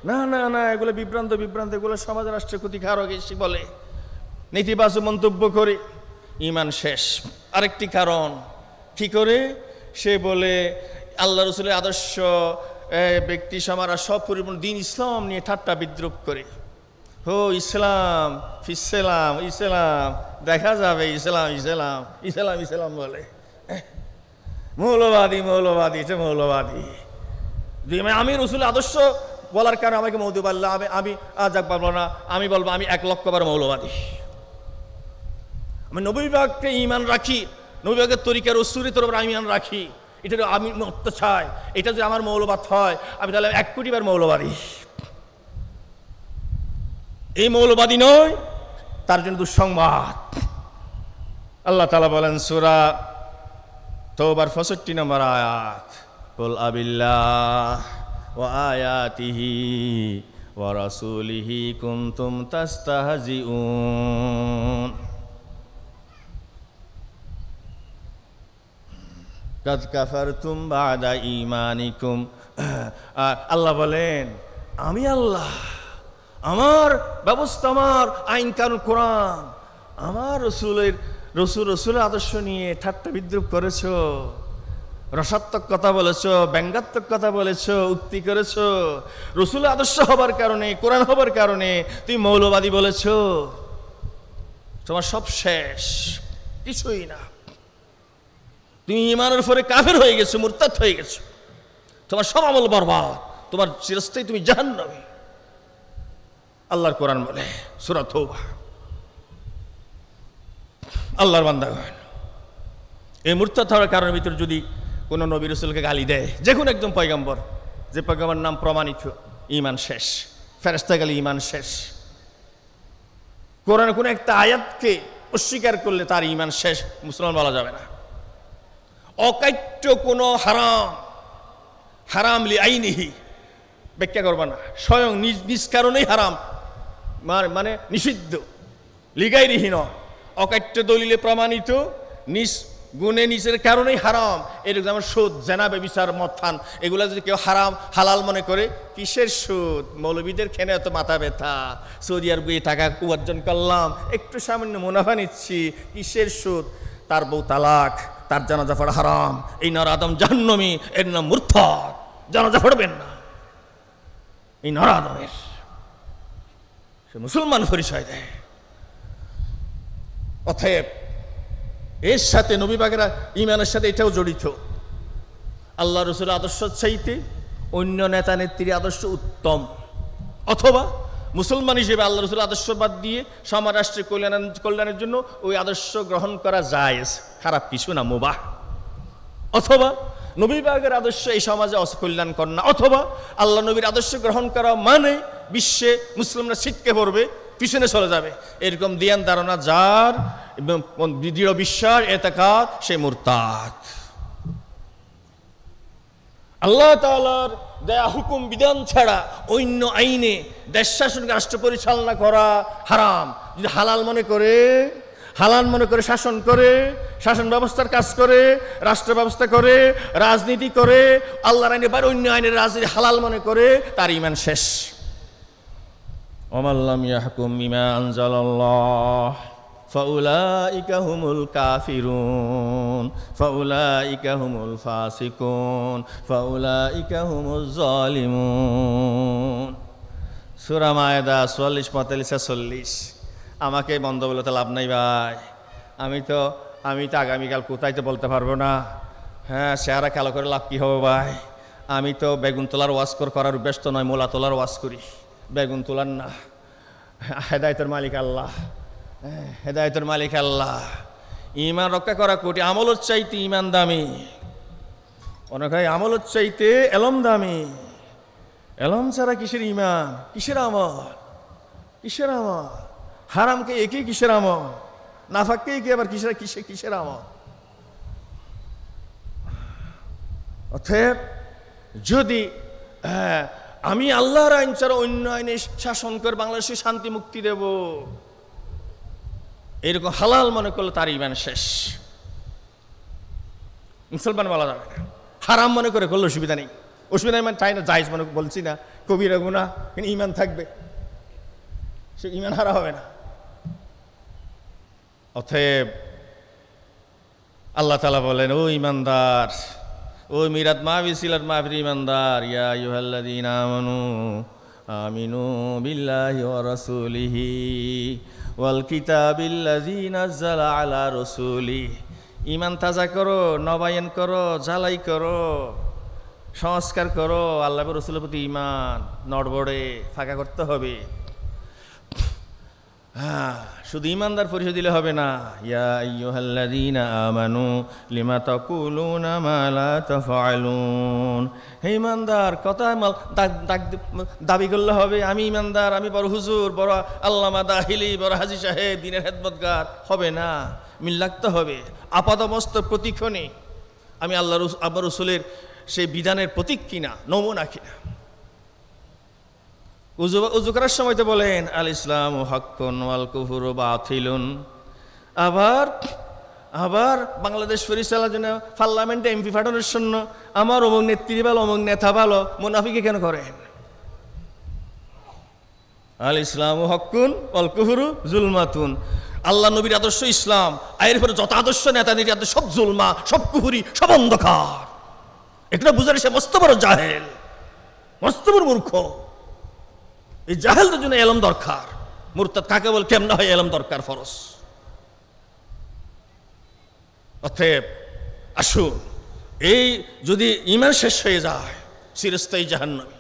না এগুলো বিভ্রান্ত, এগুলো সমাজ রাষ্ট্রের ক্ষতিকারক এসে বলে, নেতিবাচক মন্তব্য করে, ঈমান শেষ। আরেকটি কারণ কি করে? সে বলে আল্লাহ রসুলের আদর্শ ব্যক্তি সমারা সব পরিপূর্ণ দিন ইসলাম নিয়ে ঠাট্টা বিদ্রুপ করে। ইসলাম দেখা যাবে, ইসলাম বলে। মৌলবাদী, এটা মৌলবাদী। আমি রসুলের আদর্শ বলার কারণে আমাকে মৌলবাদী বললাম, আমি যাক বলবো না, আমি বলবো আমি 1 লক্ষ বার মৌলবাদী। আমি নবী পাককে ঈমান রাখি, নবী পাকের তরিকার রসূলের উপর আমি ঈমান রাখি, এটা আমি মত চাই। এটা যদি আমার মৌলবাদ হয়, আমি তাহলে 1 কোটি বার মৌলবাদী। এই মৌলবাদী নয়, তার জন্য দুঃসংবাদ। আল্লাহ তাআলা বলেন সূরা তওবার 65 নম্বর আয়াত, কুল আবিল্লাহ ওয়া আয়াতিহি ওয়া রাসূলিহি কুনতুম তাস্তাহজিউন। কাদ কাফারতুম বাদা ঈমানিকুম। আল্লাহ বলেন, আমি আল্লাহ, আমার ব্যবস্থা, আমার আইন কানুন কোরআন, আমার রসুলের আদর্শ নিয়ে ঠাট্টা বিদ্রুপ করেছো, রসাত্মক কথা বলেছো, ব্যঙ্গাত্মক কথা বলেছো, উক্তি করেছো। রসুলের আদর্শ হবার কারণে, কোরআন হবার কারণে তুমি মৌলবাদী বলেছো। তোমার সব শেষ, কিছুই না। তুমি ঈমানের উপরে কাফের হয়ে গেছো, মুরতাদ হয়ে গেছো। তোমার সব আমল বরবাদ, তোমার চিরস্থায়ী তুমি জাহান্নামী। আল্লাহর কোরআন বলে সূরা তাওবা। আল্লাহর বান্দাগণ, এই মুরতাদ হওয়ার কারণের ভিতরে যদি কোনো নবী রাসূলকে গালি দেয়, যে কোনো একজন পয়গম্বর, যে পয়গম্বর নাম প্রমাণিত, ঈমান শেষ। ফেরেশতা গেলে ঈমান শেষ। কোরআনের কোনো একটা আয়াতকে অস্বীকার করলে তার ঈমান শেষ, মুসলমান বলা যাবে না। অকাট্য কোনো হারাম লি আইনিহি ব্যাখ্যা করবা না, স্বয়ং নিজ কারণেই হারাম, মানে নিষিদ্ধ, লিগাইরিহি নয়, অকাট্য দলিলে প্রমাণিত, নিজ গুণে নিজের কারণেই হারাম। এরকম যেমন সুদ, জেনা, ব্যভিচার, মদ, পান, এগুলা যদি কেউ হালাল মনে করে, কিসের সুদ? মৌলবীদের খেনে এত মাথা ব্যথা, সৌদি আরব গিয়ে টাকা উপার্জন করলাম, একটু সামান্য মুনাফা নিচ্ছি, কিসের সুদ? তার বউ তালাক, তার জানাজা পড়া হারাম, এই নর আদম জাহান্নামী, এর নাম মুরতাদ, জানাজা পড়বেন না। এই নর আদমের সে মুসলমান পরিচয় দেয়। অতএব এর সাথে নবী পাকেরা ঈমানের সাথে এটাও জড়িত। আল্লাহ রাসূলের আদর্শ চাইতে অন্য নেতা নেত্রীর আদর্শ উত্তম, অথবা মুসলমান হিসেবে আল্লাহ রাসূলের আদর্শ বাদ দিয়ে সমাজ রাষ্ট্রের কল্যাণের জন্য ওই আদর্শ গ্রহণ করা জায়েজ, খারাপ কিছু না, মুবাহ। অথবা নবী পাকের আদর্শ এই সমাজে অকল্যাণকর না, অথবা আল্লাহ নবীর আদর্শ গ্রহণ করা মানে বিশ্বে মুসলিমরা ছিটকে পড়বে, পিছনে চলে যাবে, এরকম ধ্যান ধারণা যার দৃঢ় বিশ্বাস, এতেকাদ, সে মুরতাদ। আল্লাহ তাআলার দেয়া হুকুম বিধান ছাড়া অন্য আইনে দেশ শাসন, রাষ্ট্র পরিচালনা করা হারাম। যদি হালাল মনে করে শাসন করে, শাসন ব্যবস্থার কাজ করে, রাষ্ট্র ব্যবস্থা করে, রাজনীতি করে, আল্লাহর আইনে বা অন্য আইনের রাজনীতি হালাল মনে করে, তার ঈমান শেষ। ওমান লাম ইয়াহকুম বিমা আনজালাল্লাহ ফাউলাইকা হুমুল কাফিরুন ফাউলাইকা হুমুল ফাসিকুন ফাউলাইকা হুমুজ জালিমুন। সূরা মায়েদা ৪৪, ৪৫, ৪৬। আমাকে বন্ধ বলে তো লাভ নাই ভাই, আমি তো আগামীকাল কোথায় তো বলতে পারবো না। হ্যাঁ, চেহারা খেলা করে লাভ কী হবে ভাই? আমি তো বেগুন তোলার ওয়াজ করার ব্যস্ত নয়, মোলা তোলার ওয়াজ করি, বেগুন তোলার না। হেদায়েতের মালিক আল্লাহ, হেদায়েতের মালিক আল্লাহ। ঈমান রক্ষা করা কোটি, আমলের চাইতে ঈমান দামি। অনেকে আমলের চাইতে এলম দামি। এলম ছাড়া কিসের ঈমান, কিসের আমল, কিসের আমল? হারামকে একে কিসের আমল, নাফাককে একে আবার কিসের আমল? অতএব যদি আমি আল্লাহর আইন ছাড়া অন্য আইনে শাসন করে বাংলাদেশে শান্তি মুক্তি দেব, এরকম হালাল মনে করলে তার ঈমান শেষ, মুসলমান বলা যাবে না। হারাম মনে করলে অসুবিধা নেই, অসুবিধা নেই, চাই না, জায়েজ মনে বলছি না, কবিরা গুনাহ, কিন্তু ঈমান থাকবে, সে ঈমান হারা হবে না। অতএব আল্লাহ তাআলা বলেন, ও ঈমানদার, ও মিরাত মাহফিল সিলাত মাহফিল ঈমানদার, ইয়া আইয়ুহাল্লাযীনা আমানু আমিনু বিল্লাহি ওয়া রাসূলিহি ওয়াল কিতাবিল্লাযী নাযালা আলা রাসূলিহি। ঈমান তাজা করো, নবায়ন করো, ঝালাই করো, সংস্কার করো। আল্লাহ রাসূলের প্রতি ঈমান নড়বড়ে ফাঁকা করতে হবে। হ্যাঁ, শুধু ঈমানদার পরিচয় দিলে হবে না। ইয়া আইয়ুহাল্লাযীনা আমানু লিমা তাকুলুনা মা লা তাফআলুন। হে ঈমানদার, কথা দাবি করলে হবে আমি ঈমানদার, আমি বড় হুজুর, বড় আল্লামা দাখিলি, বড় হাজী সাহেব, দ্বীনের খেদমতগার, হবে না। মিল লাগতে হবে। আপাতমস্তক প্রতিক্ষণে আমি আল্লাহ রাসূলের সেই বিধানের প্রতীক কিনা, নমুনা কিনা। উযু করার সময় তো বলেন আল ইসলামু হাক্কুন ওয়াল কুফরু বাতিলুন। আবার বাংলাদেশ পরিচালনার জন্য পার্লামেন্টে এমপি পাঠানোর জন্য আমার অমুক নেত্রী ভালো, অমুক নেতা ভালো, মুনাফিকি কেন করেন? আল ইসলামু হাক্কুন ওয়াল কুফরু জুলমাতুন। আল্লাহ নবীর আদর্শ ইসলাম, এর পরে যত আদর্শ নেতা নেত্রী সব জুলমা, সব কুফরি, সব অন্ধকার। এটা বুঝার সে মস্ত বড় জাহেল, মস্ত বড় মূর্খ। এই জাহেলদের জন্য এলম দরকার। মুরতাদ কাকে বল, কেমন হয় এলম দরকার, ফরজ। অতএব আসুন, এই যদি ঈমান শেষ হয়ে যায় চিরস্থায়ী জাহান্নামী,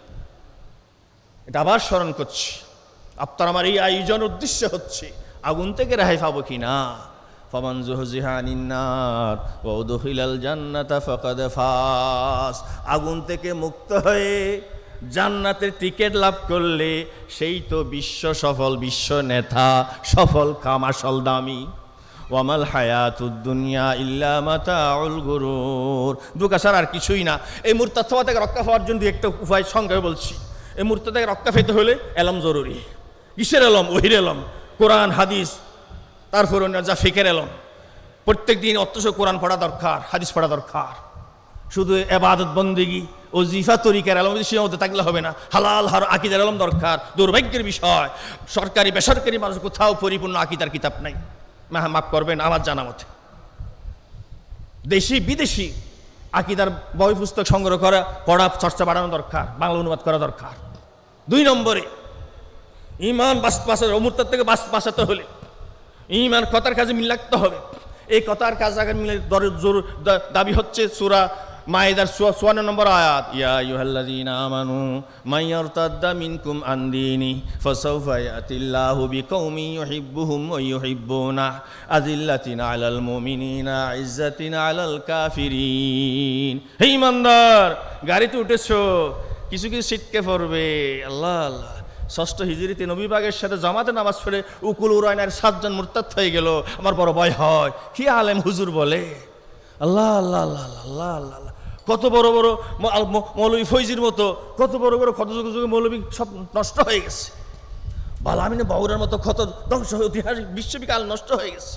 এটা আবার স্মরণ করছি। আপনার আমার এই আয়োজন উদ্দেশ্য হচ্ছে আগুন থেকে রেহাই পাবো কিনা। ফামান যুহজিহা আনিন নার ওয়া উদখিলাল জান্নাতা ফাকাদ ফাজ। আগুন থেকে মুক্ত হয়ে জান্নাতের টিকিট লাভ করলে সেই তো বিশ্ব সফল, বিশ্ব নেতা, সফল কাম, আসল দামি। ওয়ামাল হায়াতুদ দুনিয়া ইল্লা মাতাউল গুরুর। দুঃখাসার আর কিছুই না। এই মুরতাদ থেকে রক্ষা পাওয়ার জন্য একটা উপায় সংজ্ঞা বলছি। এই মুরতাদ থেকে রক্ষা পেতে হলে এলম জরুরি। কিসের এলম? ওহির এলম, কোরআন হাদিস, তারপর অন্য যা ফিকের এলম। প্রত্যেক দিন অথচ কোরআন পড়া দরকার, হাদিস পড়া দরকার। শুধু এবাদত বন্দেগি ওজিফা তরিকার এলম সীমাবদ্ধ থাকলে হবে না। হালাল হার আকিদার এলম দরকার। দুর্ভাগ্যের বিষয়, সরকারি বেসরকারি মানুষ কোথাও পরিপূর্ণ আকিদার কিতাব নাই। মাফ করবেন, আমার জানা মতে দেশি বিদেশি আকিদার বই পুস্তক সংগ্রহ করা, পড়া, চর্চা বাড়ানো দরকার, বাংলা অনুবাদ করা দরকার। 2 নম্বরে ইমান মুরতাদ থেকে বাঁচাতে হলে ইমান কথার কাজে মিল রাখতে হবে। এই কথার কাজ আগে মিলে দাবি হচ্ছে সূরা মায়েদার 54 নম্বর আয়াত, ইয়া আইয়ুহাল্লাযীনা আমানু মাইয়ারতাদ্দা মিনকুম আন দীনি ফাসাউফা ইয়াতিল্লাহু বিকৌমিন ইউহিব্বুহুম ওয়া ইউহিব্বুনাহু আযিল্লাতিন আলাল মুমিনিনা ইজ্জাতিন আলাল কাফিরিন। হে ঈমানদার, গাড়িতে উঠেছো, কিছু কিছু ছিটকে পড়বে। আল্লাহ আল্লাহ, 6ষ্ঠ হিজরিতে নবী পাকের সাথে জামাতে নামাজ পড়ে উকুল উরায়নার 7 জন মুরতাদ হয়ে গেল। আমার বড় ভয় হয়, কি আলেম হুজুর বলে। আল্লাহ আল্লাহ আল্লাহ আল্লাহ আল্লাহ আল্লাহ, কত বড় বড় মৌলবী ফৈজির মতো কত বড় বড় ক্ষত যুগে যুগে মৌলবী সব নষ্ট হয়ে গেছে। বালামিনে বাউরার মতো ক্ষত ধ্বংস হয়ে ঐতিহাসিক বিশ্ববিকাল নষ্ট হয়ে গেছে।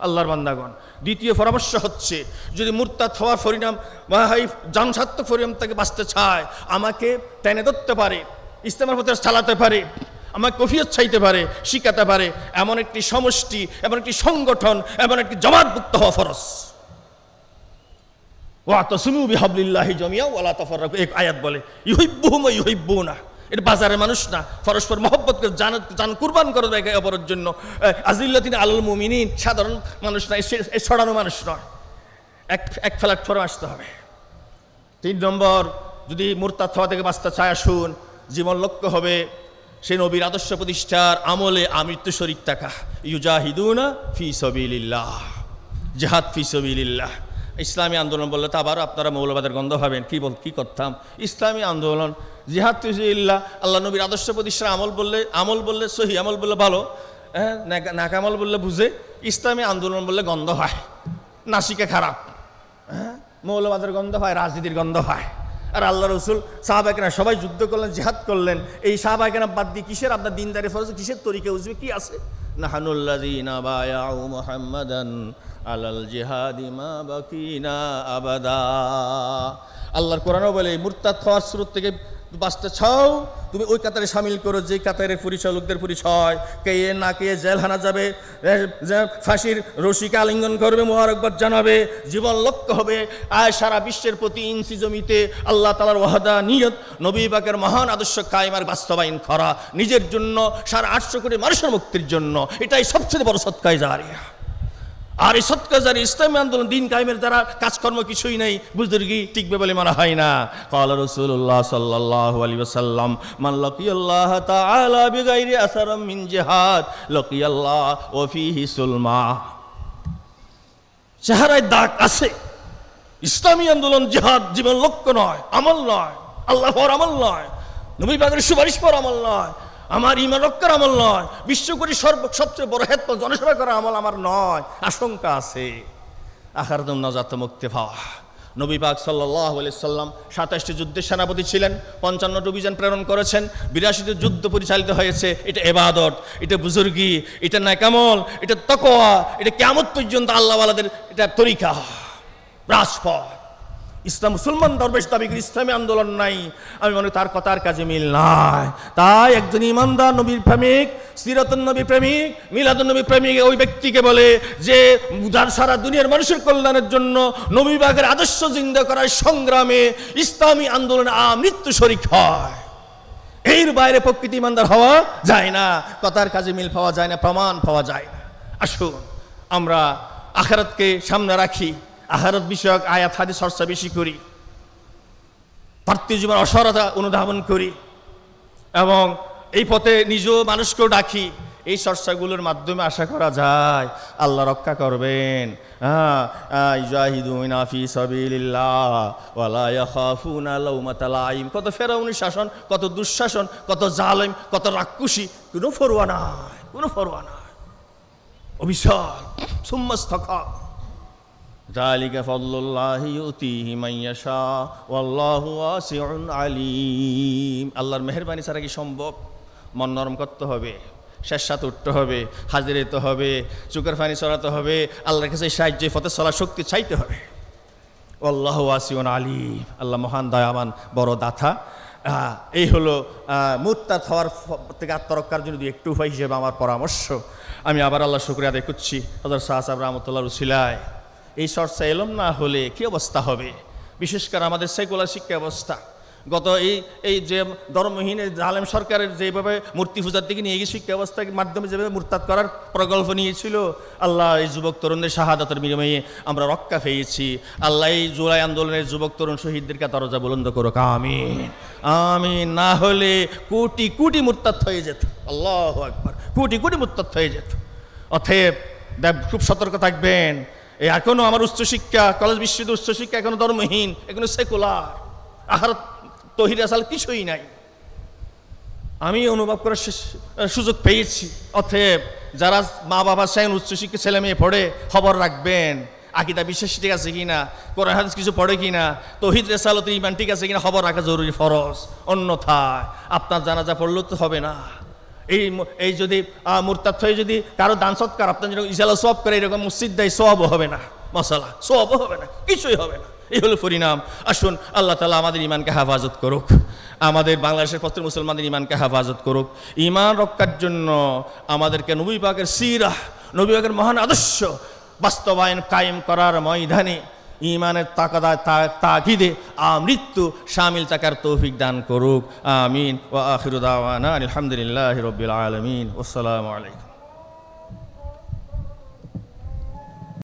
আল্লাহর বান্দাগণ, দ্বিতীয় পরামর্শ হচ্ছে, যদি মুরতাদ হওয়ার পরিণাম জানসাত্মক পরিণাম থেকে বাঁচতে চায়, আমাকে টেনে ধরতে পারে, ইসলামের পথে চালাতে পারে, আমাকে কফিয়ত চাইতে পারে, শিখাতে পারে, এমন একটি সমষ্টি, এমন একটি সংগঠন, এমন একটি জামাতভুক্ত হওয়া ফরজ। ওয়াতাসিমু বিহাবলিল্লাহি জামিআ ওয়া লা তাফাররাকু, এক আয়াত বলে ইউহিব্বুহুম ওয়া ইউহিব্বুনা। এটা বাজারের মানুষ না, পরস্পর মহব্বত করে জান কুরবান করে দেয় একে অপরের জন্য। আজিল্লাতিন আলাল মুমিনিন, সাধারণ মানুষ না, ছড়ানো মানুষ নয়। এক প্ল্যাটফর্মে আসতে হবে। 3 নম্বর, যদি মুরতাদ হওয়া থেকে বাঁচতে চায়, আসুন জীবন লক্ষ্য হবে সে নবীর আদর্শ প্রতিষ্ঠার আমলে আমৃত্যু শরীক থাকা। ইউজাহিদুনা ফি সাবিলিল্লাহ, জিহাদ ফি সাবিলিল্লাহ। ইসলামী আন্দোলন বললে তো আবার আপনারা মৌলবাদের গন্ধ ভাবেন, কি করতাম। ইসলামী আন্দোলন, জিহাদ ফি সাবিলিল্লাহ, আল্লাহ নবীর আদর্শ প্রতিষ্ঠার আমল বললে সহি, আমল বললে ভালো, হ্যাঁ, নাকামল বললে বুঝে। ইসলামী আন্দোলন বললে গন্ধ হয়, নাসিকা খারাপ, হ্যাঁ, মৌলবাদের গন্ধ হয়, রাজনীতির গন্ধ হয়। আর আল্লাহ রসুল সাহাবায়ে সবাই যুদ্ধ করলেন, জিহাদ করলেন। এই সাহাবায়ে বাদ দিয়ে কিসের আপনার দিনদারি ফরজ, কিসের তরিকা উজবে, কি আছে? নাহানুল্লাযীনা বায়াউ মুহাম্মাদান আলাল জিহাদি মা বাকিনা আবাদা। আল্লাহর কোরআনও বলে, মুরতাদ হওয়ার স্রোত থেকে বাঁচতে চাও, তুমি ওই কাতারে সামিল করো যে কাতারের পরিচয়, লোকদের পরিচয়, কে না কে জেলখানা যাবে, ফাঁসির রশিকে আলিঙ্গন করবে, মোবারকবাদ জানাবে, জীবন লক্ষ্য হবে সারা বিশ্বের প্রতি ইঞ্চি জমিতে আল্লাহ তাআলার ওয়াহদানিয়ত, নবী পাকের মহান আদর্শ কায়েম আর বাস্তবায়ন করা, নিজের জন্য, সারা 800 কোটি মানুষের মুক্তির জন্য। এটাই সবচেয়ে বড় সদকায়ে জারিয়া। আর এই সদকায়ে জারিয়া ইসলামী আন্দোলন, দিন কায়েমের দ্বারা কাজকর্ম কিছুই নেই, বুজুর্গি টিকবে বলে মনে হয় না। ক্বালা রাসূলুল্লাহ সাল্লাল্লাহু আলাইহি ওয়াসাল্লাম, মান লাকিয়াল্লাহ তাআলা বিগাইরি আসারাম মিন জিহাদ লাকিয়াল্লাহ ওয়া ফীহি সুলমা। চেহারায় দাগ আছে। ইসলামী আন্দোলন জিহাদ জীবন লক্ষ্য নয়, আমল নয়, আল্লাহর আমল নয়, নবী পাকের সুপারিশ পর আমল নয়, আমার ঈমান রক্ষার আমল নয়, বিশ্বকোটি সবচেয়ে বড় হেতপথ জনসেবা করার আমল আমার নয়। আশঙ্কা আছে আখিরাতুন নাজাত, মুক্তি পাওয়া। নবী পাক সাল্লাল্লাহু আলাইহি সাল্লাম 27টি যুদ্ধের সেনাপতি ছিলেন, 55টি অভিযান প্রেরণ করেছেন, 82টি যুদ্ধ পরিচালিত হয়েছে। এটা ইবাদত, এটা বুজুর্গি, এটা নেকামল, এটা তাকওয়া, এটা কিয়ামত পর্যন্ত আল্লাহওয়ালাদের এটা তরিকা, রাজপথ। ইসলাম মুসলমান দরবেশ দাবি করে ইসলামী আন্দোলন নাই, আমি মনে করি তার কথার কাজে মিল নাই। তাই একজন ইমানদার নবীর প্রেমিক, সিরাতুন নবী প্রেমিক, মিলাদুন নবী প্রেমিক ওই ব্যক্তিকে বলে যে সারা দুনিয়ার মানুষের কল্যাণের জন্য নবী পাকের আদর্শ জিন্দা করার সংগ্রামে ইসলামী আন্দোলনে আমৃত্যু শরীক হয়। এর বাইরে প্রকৃতি ইমানদার হওয়া যায় না, কথার কাজে মিল পাওয়া যায় না, প্রমাণ পাওয়া যায় না। আসুন আমরা আখিরাতকে সামনে রাখি, আখিরাত বিষয়ক আয়াত হাদিস চর্চা বেশি করি, পার্থিব জীবন অসারতা অনুধাবন করি, এবং এই পথে নিজেও মানুষকেও ডাকি। এই চর্চাগুলোর মাধ্যমে আশা করা যায় আল্লাহ রক্ষা করবেন। ইজাহিদুনা ফি সাবিলিল্লাহ ওয়ালা ইয়াখাফুনা লাউমাতা লাইম। কত ফেরাউনি শাসন, কত দুঃশাসন, কত জালেম, কত রাক্ষসী, কোনো ফরোয়া নাই, কোনো ফরোয়া নাই। অবিশাল সুম্মাস্তাকা যালিকা ফাদলুল্লাহি ইউতিহি মান ইয়াশা ওয়াল্লাহু ওয়াসিউন আলিম। আল্লাহর মেহেরবানি ছাড়া কি সম্ভব? মন নরম করতে হবে, শেষাত উঠতে হবে, হাজির হতে হবে, চুকের পানি চড়াতে হবে, আল্লাহর কাছে সাহায্য ফতে চলার শক্তি চাইতে হবে। আল্লাহু ওয়াসিউন আলিম। আল্লাহ মহান দয়াবান, বড় দাতা। এই হলো মুরতাদ হওয়ার থেকে আত্মরক্ষার জন্য একটু উপায় হিসেবে আমার পরামর্শ। আমি আবার আল্লাহ শুকরিয়া আদায় করছি হযরত শাহ সাহেব রাহমাতুল্লাহর উসিলায়। এই চর্চা এলম না হলে কি অবস্থা হবে? বিশেষ করে আমাদের সেকুলার শিক্ষা ব্যবস্থা গত এই যে ধর্মহীন জালেম সরকারের যেভাবে মূর্তি পূজার দিকে নিয়ে গিয়ে শিক্ষা ব্যবস্থার মাধ্যমে যেভাবে মুরতাদ করার প্রকল্প নিয়েছিল, আল্লাহ এই যুবক তরুণদের শাহাদাতের বিনিময়ে আমরা রক্ষা পেয়েছি। আল্লাহ এই জুলাই আন্দোলনের যুবক তরুণ শহীদদেরকে দরজা বুলন্দ করুক, আমিন আমিন। না হলে কোটি কোটি মুরতাদ হয়ে যেত, আল্লাহু আকবার, কোটি কোটি মুরতাদ হয়ে যেত। অতএব খুব সতর্ক থাকবেন। এখনো আমার উচ্চশিক্ষা, কলেজ বিশ্ববিদ্যালয় উচ্চশিক্ষা এখনো ধর্মহীন, এখনো সেকুলার, আহার তহিদ আসাল কিছুই নাই। আমি অনুভব করার সুযোগ পেয়েছি। অতএব যারা মা বাবা চাইন উচ্চশিক্ষা ছেলে মেয়ে পড়ে, খবর রাখবেন আকিদা বিশ্বাস ঠিক আছে কিনা, কোরআন হাদিস কিছু পড়ে কিনা, তৌহিদ রিসালাত ঈমান ঠিক আছে কিনা, খবর রাখা জরুরি, ফরজ। অন্যথায় আপনার জানাজা পড়লেও তো হবে না। এই যদি মুরতাদ হয়ে যদি কারো দান সৎকার আপনার যেরকম ইসালা সওয়াব করে, এরকম মসজিদ দেয়, সওয়াবও হবে না, মশালা সওয়াবও হবে না, কিছুই হবে না। এই হলো পরিণাম। আসুন আল্লাহ তাআলা আমাদের ইমানকে হেফাজত করুক, আমাদের বাংলাদেশের প্রত্যেক মুসলমানদের ইমানকে হেফাজত করুক। ইমান রক্ষার জন্য আমাদেরকে নবী পাকের সিরাহ, নবী পাকের মহান আদর্শ বাস্তবায়ন কায়েম করার ময়দানে ইমানের তাকিদে মৃত্যু শামিল থাকার তৌফিক দান করুক, আমিন। ওয়া আখিরু দাওয়ানা আলহামদুলিল্লাহি রাব্বিল আলামিন। আসসালামু আলাইকুম।